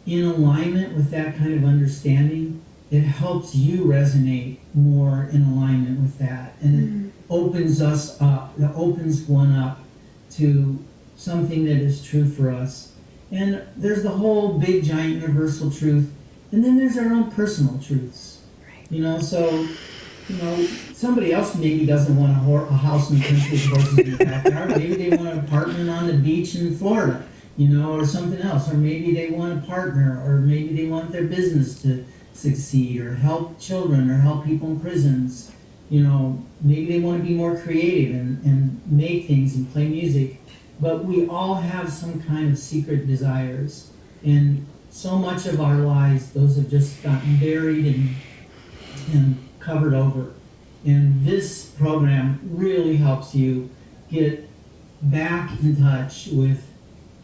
S8: in alignment with that kind of understanding, it helps you resonate more in alignment with that. And it opens us up. It opens one up to something that is true for us. And there's the whole big, giant, universal truth. And then there's our own personal truths.
S2: Right.
S8: You know, so, you know, somebody else maybe doesn't want a house in the country with horses in the backyard. Maybe they want an apartment on the beach in Florida, you know, or something else. Or maybe they want a partner, or maybe they want their business to succeed, or help children, or help people in prisons. You know, maybe they want to be more creative and make things and play music. But we all have some kind of secret desires. And so much of our lives, those have just gotten buried and covered over. And this program really helps you get back in touch with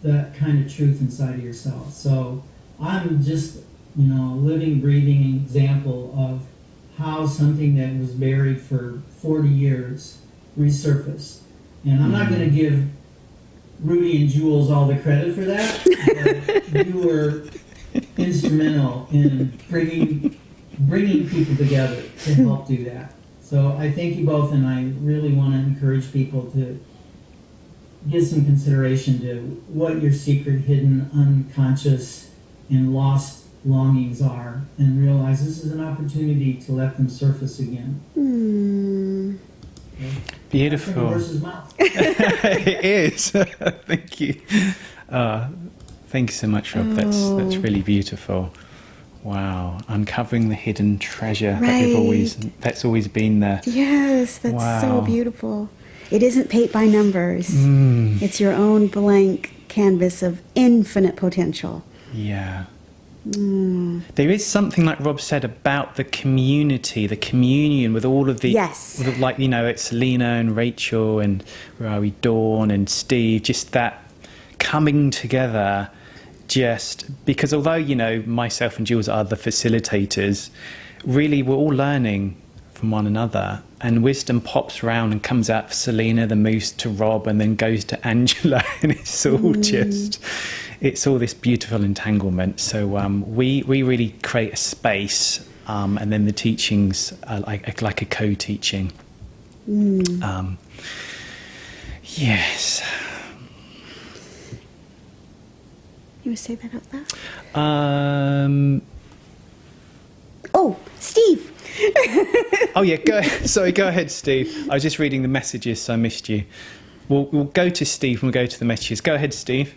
S8: that kind of truth inside of yourself. So I'm just, you know, a living, breathing example of how something that was buried for 40 years resurfaced. And I'm not going to give Rudy and Jules all the credit for that, but you were instrumental in bringing people together to help do that. So I thank you both, and I really want to encourage people to give some consideration to what your secret, hidden, unconscious, and lost longings are, and realize this is an opportunity to let them surface again. Okay?
S1: Beautiful.
S8: Horse's mouth.
S1: It is. Thank you. Thank you so much, Rob. That's really beautiful. Wow, uncovering the hidden treasure that's always been there.
S2: Yes, that's so beautiful. It isn't paint by numbers. It's your own blank canvas of infinite potential.
S1: Yeah. There is something, like Rob said, about the community, the communion with all of the, with, like, you know, it's Lena and Rachel and where are we, Dawn and Steve, just that coming together. Just because although, you know, myself and Jules are the facilitators, really we're all learning from one another, and wisdom pops around and comes out for Selena, then moves to Rob, and then goes to Angela, and it's all it's all this beautiful entanglement. So we really create a space, and then the teachings are like a co-teaching. Yes.
S2: You want to say that out loud? Oh, Steve.
S1: Oh yeah, go ahead. Sorry, go ahead, Steve. I was just reading the messages, so I missed you. We'll go to Steve and we'll go to the messages. Go ahead, Steve.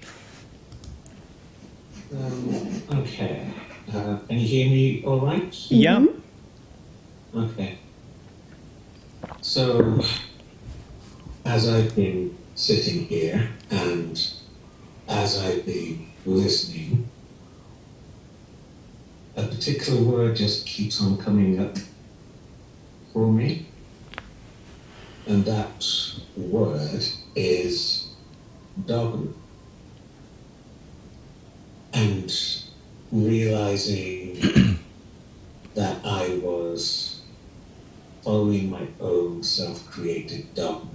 S9: Okay. Can you hear me all right?
S1: Yeah.
S9: Okay. So, as I've been sitting here and as I've been listening, a particular word just keeps on coming up for me, and that word is dogma. And realizing that I was following my own self-created dogma.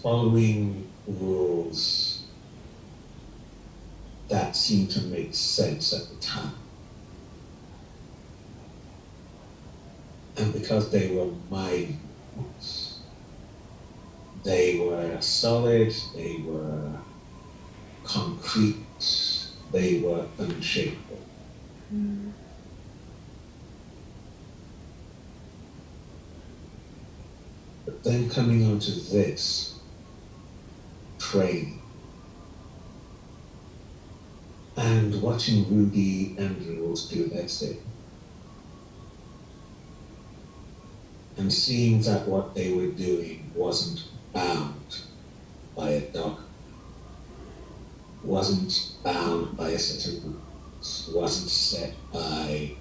S9: Following rules that seemed to make sense at the time. And because they were my rules, They were solid, they were concrete, they were unshakable. But then coming onto this training and watching Rudy and Jules do their thing, and seeing that what they were doing wasn't bound by a dogma, wasn't bound by a set of rules, wasn't set by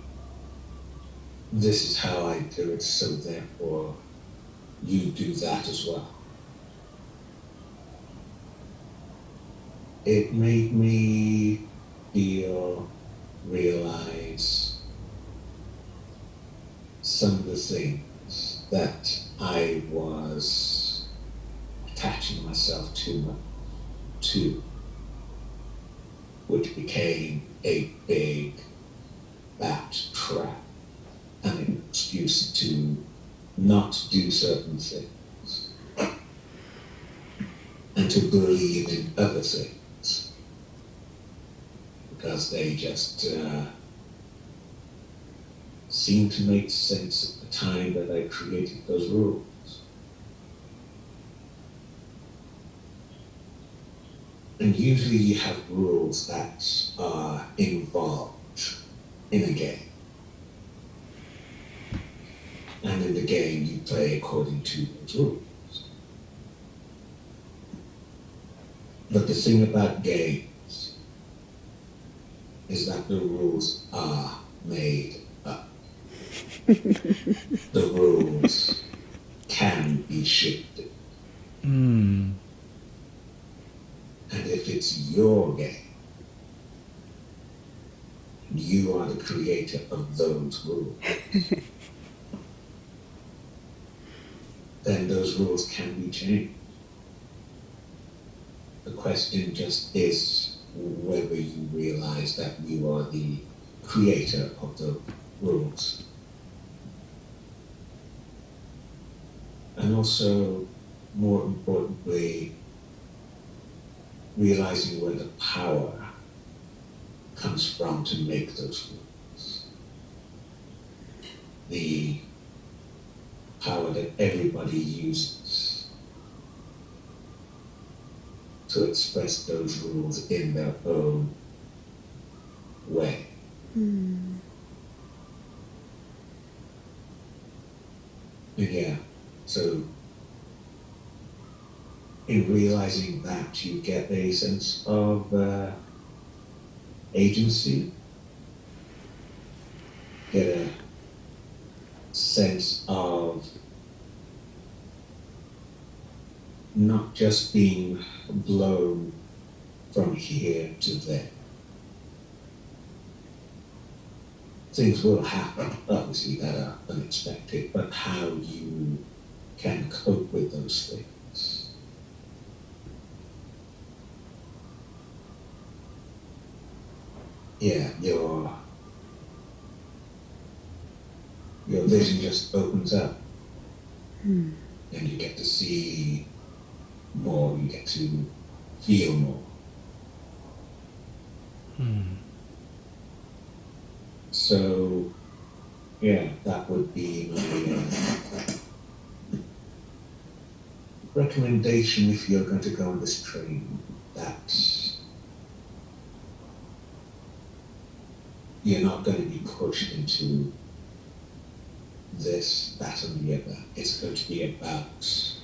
S9: this is how I do it, so therefore you do that as well. It made me realize some of the things that I was attaching myself too much to, which became a big bat trap and an excuse to not do certain things and to believe in other things because they just seemed to make sense at the time that I created those rules. And usually you have rules that are involved in a game. And in the game, you play according to those rules. But the thing about games is that the rules are made up. The rules can be shifted. And if it's your game, you are the creator of those rules. Then those rules can be changed. The question just is whether you realize that you are the creator of the rules. And also, more importantly, realizing where the power comes from to make those rules. The power that everybody uses to express those rules in their own way. And yeah, so in realizing that, you get a sense of agency, get a sense of not just being blown from here to there. Things will happen, obviously, that are unexpected, but how you can cope with those things. Yeah, your vision just opens up, and you get to see more, you get to feel more. So, yeah, that would be my recommendation if you're going to go on this training, that you're not going to be pushed into this, that, and the other. It's going to be about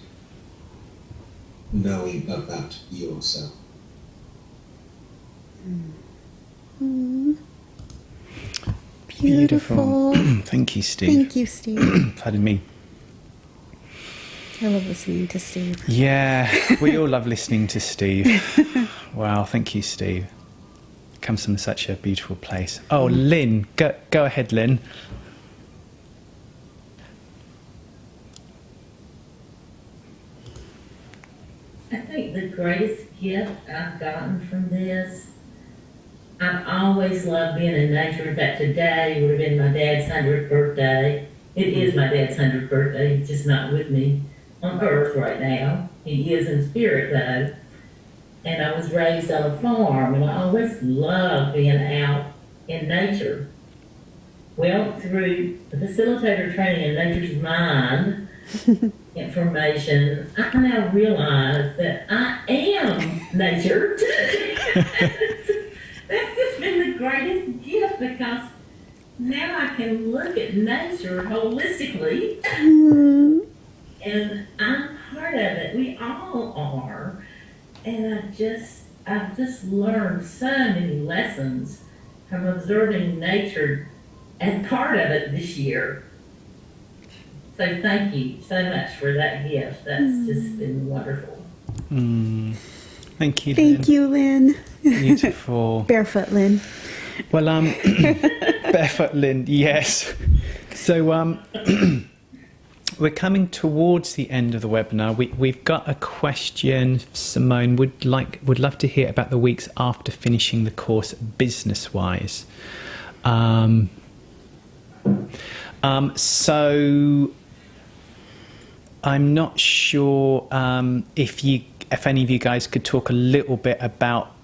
S9: knowing about yourself.
S2: Beautiful.
S1: Thank you, Steve.
S2: Thank you, Steve.
S1: Pardon me.
S2: I love listening to Steve.
S1: Yeah, we all love listening to Steve. Wow, thank you, Steve. Comes from such a beautiful place. Oh, Lynn, go ahead, Lynn.
S10: I think the greatest gift I've gotten from this, I've always loved being in nature. In fact, today would have been my dad's 100th birthday. It is my dad's 100th birthday, he's just not with me. on earth right now. He is in spirit though. And I was raised on a farm, and I always loved being out in nature. Well, through the facilitator training in Nature's Mind information, I now realize that I am nature. That's just been the greatest gift, because now I can look at nature holistically, and I'm part of it. We all are. And I've just learned so many lessons from observing nature and part of it this year. So thank you so much for that gift. That's just been wonderful.
S1: Thank you, Lynn.
S2: Thank you, Lynn.
S1: Beautiful.
S2: Barefoot Lynn.
S1: Well, Barefoot Lynn, yes. So, we're coming towards the end of the webinar. We've got a question. Simone would love to hear about the weeks after finishing the course business-wise. So I'm not sure if any of you guys could talk a little bit about.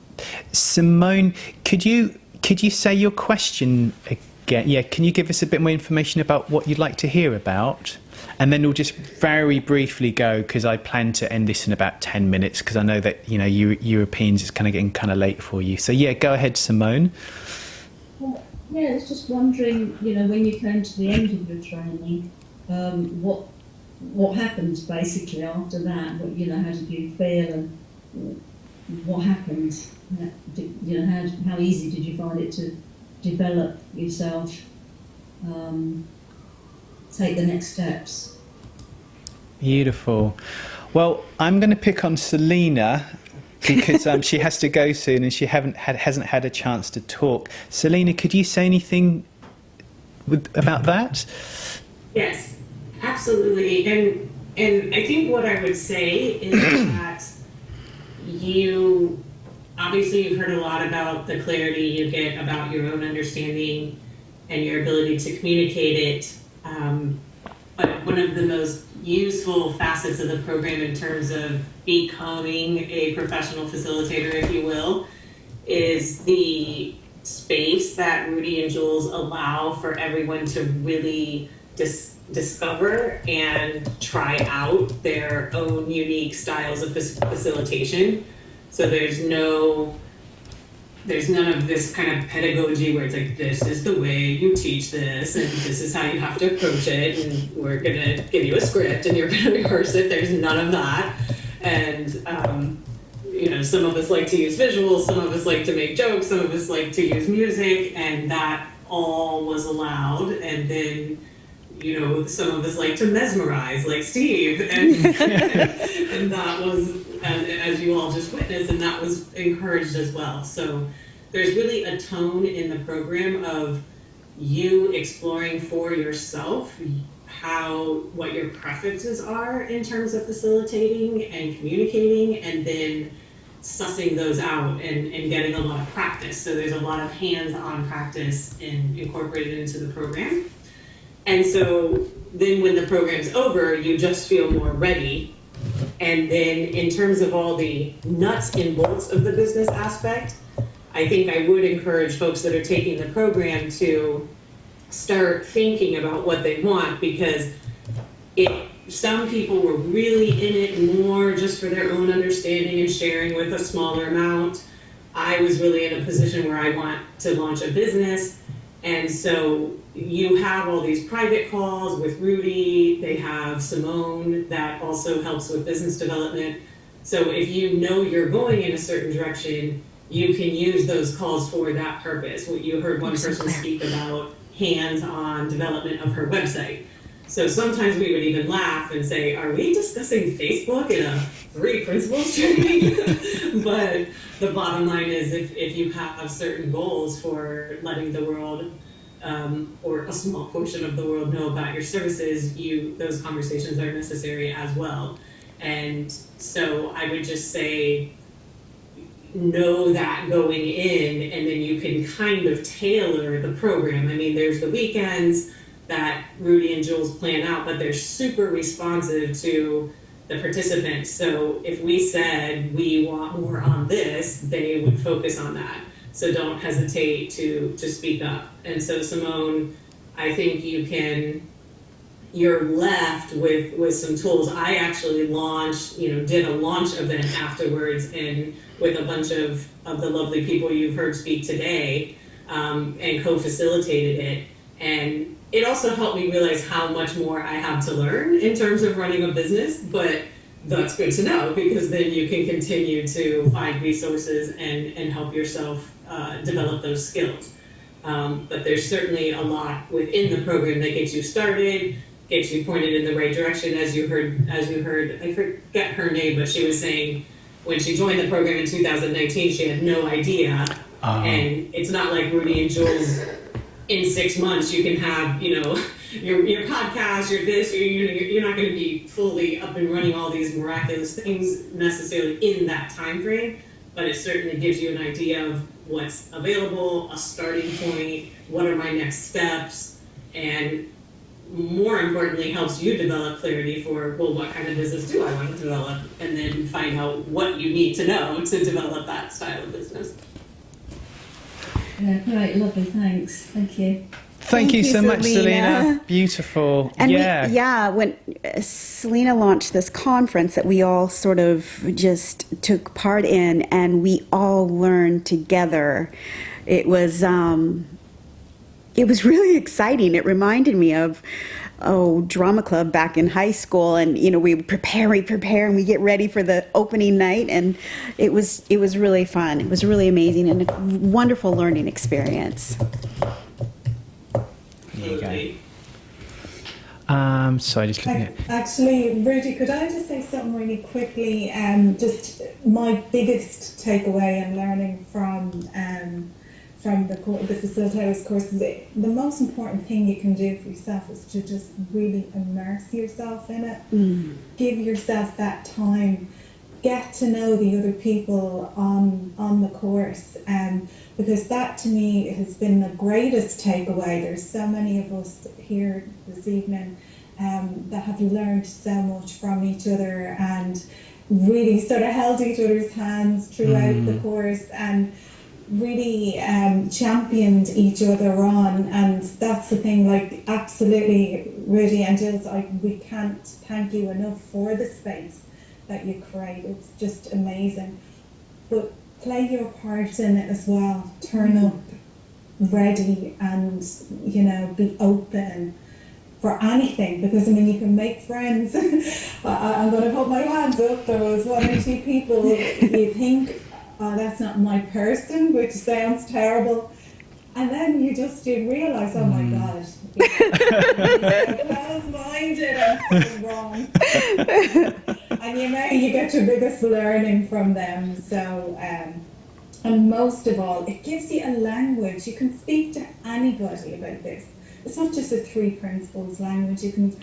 S1: Simone, could you say your question again? Yeah, can you give us a bit more information about what you'd like to hear about? And then we'll just very briefly go, because I plan to end this in about 10 minutes, because I know that, you know, Europeans is kind of getting kind of late for you. So yeah, go ahead, Simone.
S11: Well, yeah, I was just wondering, you know, when you came to the end of your training, what happened basically after that? What, you know, how did you feel, and what happened? You know, how easy did you find it to develop yourself? Take the next steps.
S1: Beautiful. Well, I'm going to pick on Selena because she has to go soon and she hasn't had a chance to talk. Selena, could you say anything about that?
S12: Yes, absolutely. And I think what I would say is that you've heard a lot about the clarity you get about your own understanding and your ability to communicate it. But one of the most useful facets of the program in terms of becoming a professional facilitator, if you will, is the space that Rudy and Jules allow for everyone to really discover and try out their own unique styles of facilitation. So there's none of this kind of pedagogy where it's like, this is the way you teach this, and this is how you have to approach it, and we're gonna give you a script and you're gonna rehearse it. There's none of that. And you know, some of us like to use visuals, some of us like to make jokes, some of us like to use music, and that all was allowed. And then, you know, some of us like to mesmerize, like Steve, and and that was, as you all just witnessed, and that was encouraged as well. So there's really a tone in the program of you exploring for yourself what your preferences are in terms of facilitating and communicating, and then sussing those out and getting a lot of practice. So there's a lot of hands-on practice incorporated into the program. And so then when the program's over, you just feel more ready. And then in terms of all the nuts and bolts of the business aspect, I think I would encourage folks that are taking the program to start thinking about what they want, because some people were really in it more just for their own understanding and sharing with a smaller amount. I was really in a position where I want to launch a business. And so you have all these private calls with Rudy. They have Simone that also helps with business development. So if you know you're going in a certain direction, you can use those calls for that purpose. You heard one person speak about hands-on development of her website. So sometimes we would even laugh and say, are we discussing Facebook in a 3 principles training? But the bottom line is, if you have certain goals for letting the world or a small portion of the world know about your services, those conversations are necessary as well. And so I would just say, know that going in, and then you can kind of tailor the program. I mean, there's the weekends that Rudy and Jules plan out, but they're super responsive to the participants. So if we said we want more on this, they would focus on that. So don't hesitate to speak up. And so Simone, I think you're left with some tools. I actually did a launch event afterwards, and with a bunch of the lovely people you've heard speak today, and co-facilitated it. And it also helped me realize how much more I have to learn in terms of running a business, but that's good to know, because then you can continue to find resources and help yourself develop those skills. But there's certainly a lot within the program that gets you started, gets you pointed in the right direction. As you heard, I forget her name, but she was saying when she joined the program in 2019, she had no idea. And it's not like Rudy and Jules in 6 months you can have, your podcast, your this, you're not going to be fully up and running all these miraculous things necessarily in that time frame, but it certainly gives you an idea of what's available, a starting point, what are my next steps, and more importantly, helps you develop clarity for, well, what kind of business do I want to develop, and then find out what you need to know to develop that style of business.
S11: Yeah, great, lovely, thanks. Thank you.
S1: Thank you so much, Selena. Beautiful.
S2: And
S1: when
S2: Selena launched this conference that we all sort of just took part in, and we all learned together, it was really exciting. It reminded me of drama club back in high school, and we prepare, and we get ready for the opening night, and it was really fun. It was really amazing and a wonderful learning experience.
S1: There you go. Sorry, just looking at.
S5: Actually, Rudy, could I just say something really quickly? Just my biggest takeaway and learning from the facilitator's course is the most important thing you can do for yourself is to just really immerse yourself in it. Give yourself that time. Get to know the other people on the course, because that to me has been the greatest takeaway. There's so many of us here this evening that have learned so much from each other and really sort of held each other's hands throughout the course and really championed each other on. And that's the thing, like, absolutely, Rudy and Jules, we can't thank you enough for the space that you create. It's just amazing. But play your part in it as well. Turn up ready and, be open for anything, because you can make friends. I'm going to put my hands up. There was one or two people you think, oh, that's not my person, which sounds terrible. And then you just do realise, oh my God, I'm close-minded, I'm so wrong. And you get your biggest learning from them. So, and most of all, it gives you a language. You can speak to anybody about this. It's not just a 3 principles language. You can,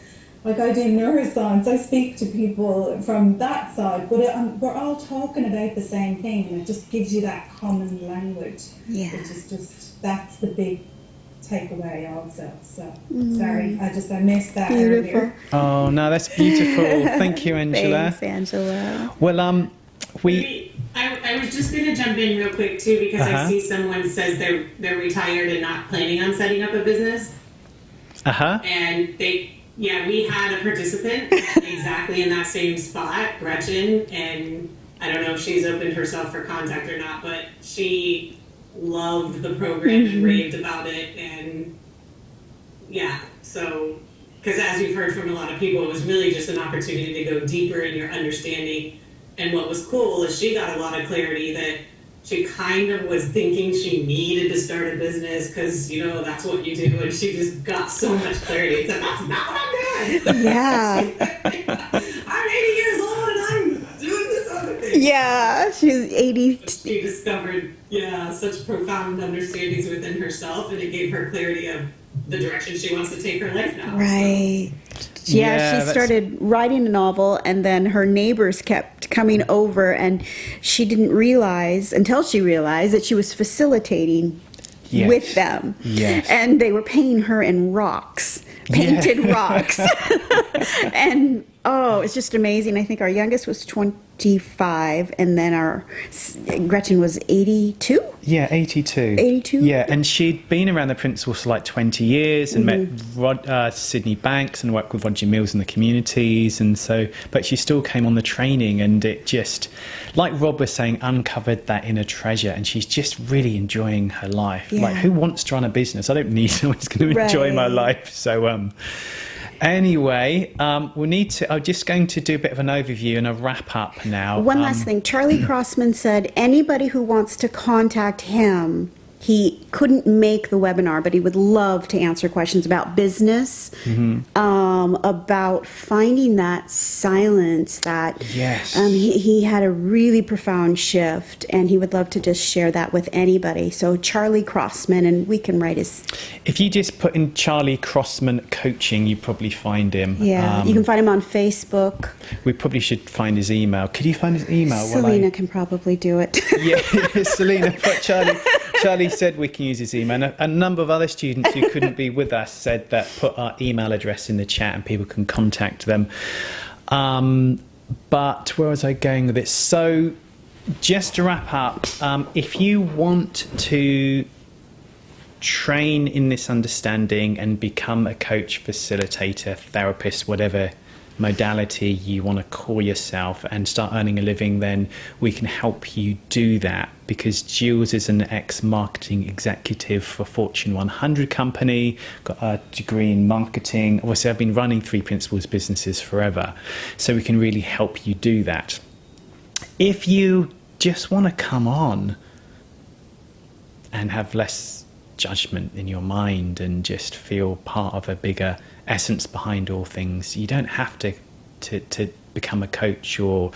S5: like I do neuroscience, I speak to people from that side, but we're all talking about the same thing, and it just gives you that common language.
S2: Yeah.
S5: Which is just, that's the big takeaway also. So, sorry, I missed that earlier.
S1: Oh, no, that's beautiful. Thank you, Angela.
S2: Thanks, Angela.
S1: Well,
S12: I was just going to jump in real quick too, because I see someone says they're retired and not planning on setting up a business. And we had a participant exactly in that same spot, Gretchen, and I don't know if she's opened herself for contact or not, but she loved the program and raved about it. And so, because as you've heard from a lot of people, it was really just an opportunity to go deeper in your understanding. And what was cool is she got a lot of clarity that she kind of was thinking she needed to start a business because, that's what you do. And she just got so much clarity. So that's not what I'm doing.
S2: Yeah.
S12: I'm 80 years old and I'm doing this other thing.
S2: Yeah, she's 80.
S12: She discovered, such profound understandings within herself, and it gave her clarity of the direction she wants to take her life now.
S2: Right. Yeah, she started writing a novel, and then her neighbors kept coming over, and she didn't realize until she realized that she was facilitating with them.
S1: Yes.
S2: And they were paying her in rocks, painted rocks. And Oh, it's just amazing. I think our youngest was 25, and then our Gretchen was 82.
S1: Yeah, 82.
S2: 82?
S1: Yeah, and she'd been around the principals for like 20 years and met Sydney Banks and worked with Roger Mills in the communities. And so, but she still came on the training, and it just, like Rob was saying, uncovered that inner treasure. And she's just really enjoying her life.
S2: Yeah.
S1: Like, who wants to run a business? I don't need someone who's going to enjoy my life. So, anyway, I'm just going to do a bit of an overview and a wrap up now.
S2: One last thing. Charlie Crossman said anybody who wants to contact him, he couldn't make the webinar, but he would love to answer questions about business, about finding that silence that
S1: Yes.
S2: he had a really profound shift, and he would love to just share that with anybody. So Charlie Crossman, and we can write his...
S1: If you just put in Charlie Crossman coaching, you probably find him.
S2: Yeah, you can find him on Facebook.
S1: We probably should find his email. Could you find his email?
S2: Selena can probably do it.
S1: Yeah, Selena, put Charlie. Charlie said we can use his email. And a number of other students who couldn't be with us said that put our email address in the chat and people can contact them. But where was I going with it? So just to wrap up, if you want to train in this understanding and become a coach, facilitator, therapist, whatever modality you want to call yourself, and start earning a living, then we can help you do that, because Jules is an ex-marketing executive for Fortune 100 company, got a degree in marketing. Obviously, I've been running 3 Principles businesses forever, so we can really help you do that. If you just want to come on and have less judgment in your mind and just feel part of a bigger essence behind all things, you don't have to become a coach or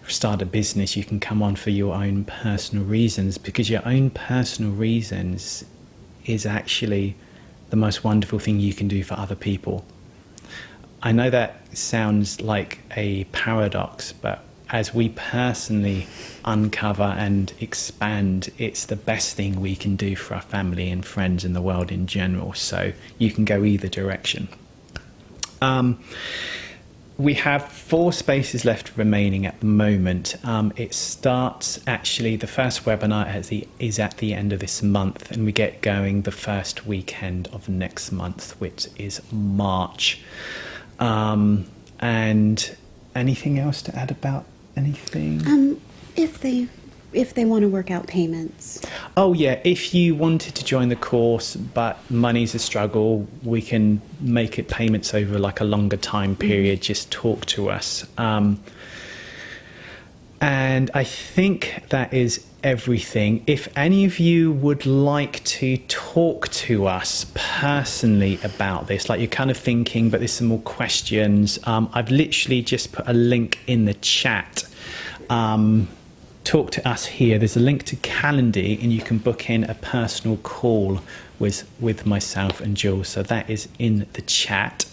S1: start a business. You can come on for your own personal reasons, because your own personal reasons is actually the most wonderful thing you can do for other people. I know that sounds like a paradox, but as we personally uncover and expand, it's the best thing we can do for our family and friends in the world in general. So you can go either direction. We have 4 spaces left remaining at the moment. It starts, actually, the first webinar is at the end of this month, and we get going the first weekend of next month, which is March. And anything else to add about anything?
S2: If they want to work out payments.
S1: Oh yeah, if you wanted to join the course but money's a struggle, we can make it payments over like a longer time period. Just talk to us. And I think that is everything. If any of you would like to talk to us personally about this, like you're kind of thinking, but there's some more questions, I've literally just put a link in the chat. Talk to us here. There's a link to Calendly, and you can book in a personal call with myself and Jules. So that is in the chat.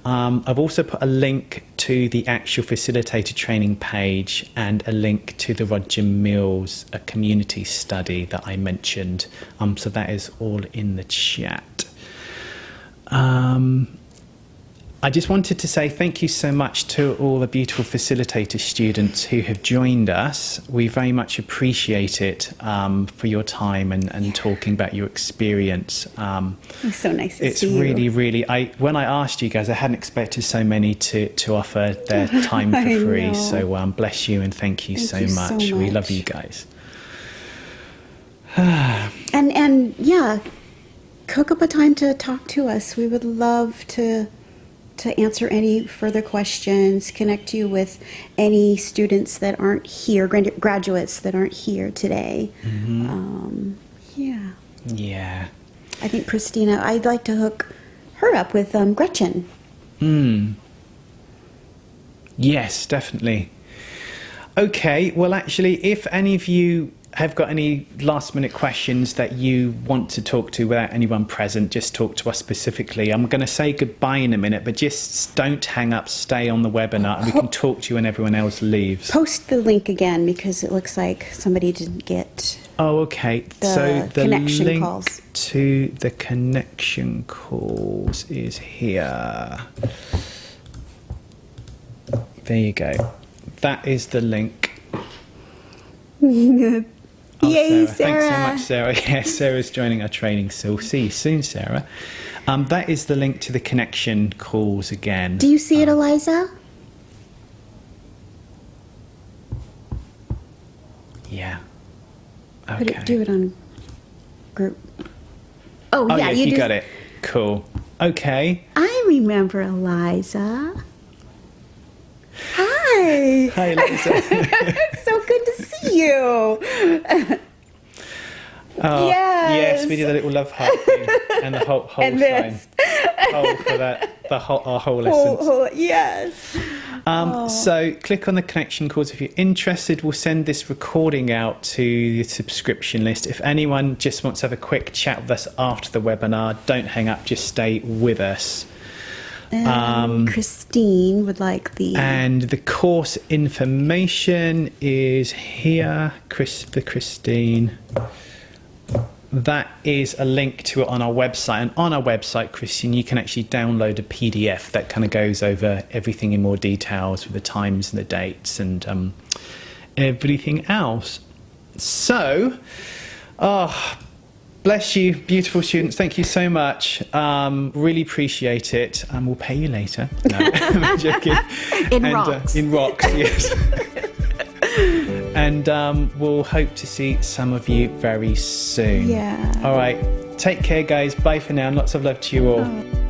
S1: I've also put a link to the actual facilitator training page and a link to the Roger Mills community study that I mentioned. So that is all in the chat. I just wanted to say thank you so much to all the beautiful facilitator students who have joined us. We very much appreciate it for your time and talking about your experience.
S2: It's so nice to see
S1: you. It's really, when I asked you guys, I hadn't expected so many to offer their time for free.
S2: Know.
S1: So bless you and thank you so much. We love you guys.
S2: and yeah, cook up a time to talk to us. We would love to answer any further questions, connect you with any students that aren't here, graduates that aren't here today.
S1: Yeah.
S2: I think Christina, I'd like to hook her up with Gretchen.
S1: Yes, definitely. Okay, well actually, if any of you have got any last minute questions that you want to talk to without anyone present, just talk to us specifically. I'm going to say goodbye in a minute, but just don't hang up, stay on the webinar, and we can talk to you when everyone else leaves.
S2: Post the link again, because it looks like somebody didn't get
S1: so the
S2: connection
S1: link
S2: calls.
S1: to the connection calls is here. There you go. That is the link.
S2: Yay,
S1: Sarah.
S2: Sarah.
S1: Thanks so much, Sarah. Yeah, Sarah's joining our training, so we'll see you soon, Sarah. That is the link to the connection calls again.
S2: Do you see it, Eliza?
S1: Yeah. Okay.
S2: Do it on group. Oh, yeah,
S1: you got it. Cool. Okay.
S2: I remember Eliza. Hi.
S1: Hi, Eliza.
S2: It's so good to see you.
S1: Oh,
S2: Yes.
S1: yes, we did a little love heart thing and the whole
S2: And
S1: sign.
S2: this.
S1: Whole for that, our whole essence.
S2: Yes.
S1: So click on the connection calls if you're interested. We'll send this recording out to the subscription list. If anyone just wants to have a quick chat with us after the webinar, don't hang up, just stay with us.
S2: Christine would like the...
S1: And the course information is here, Christine. That is a link to it on our website. And on our website, Christian, you can actually download a PDF that kind of goes over everything in more details with the times and the dates and everything else. So, bless you, beautiful students. Thank you so much. Really appreciate it. We'll pay you later. No, I'm joking.
S2: rocks.
S1: In rocks, yes. And we'll hope to see some of you very soon.
S2: Yeah.
S1: All right. Take care, guys. Bye for now. And lots of love to you all.
S2: Oh.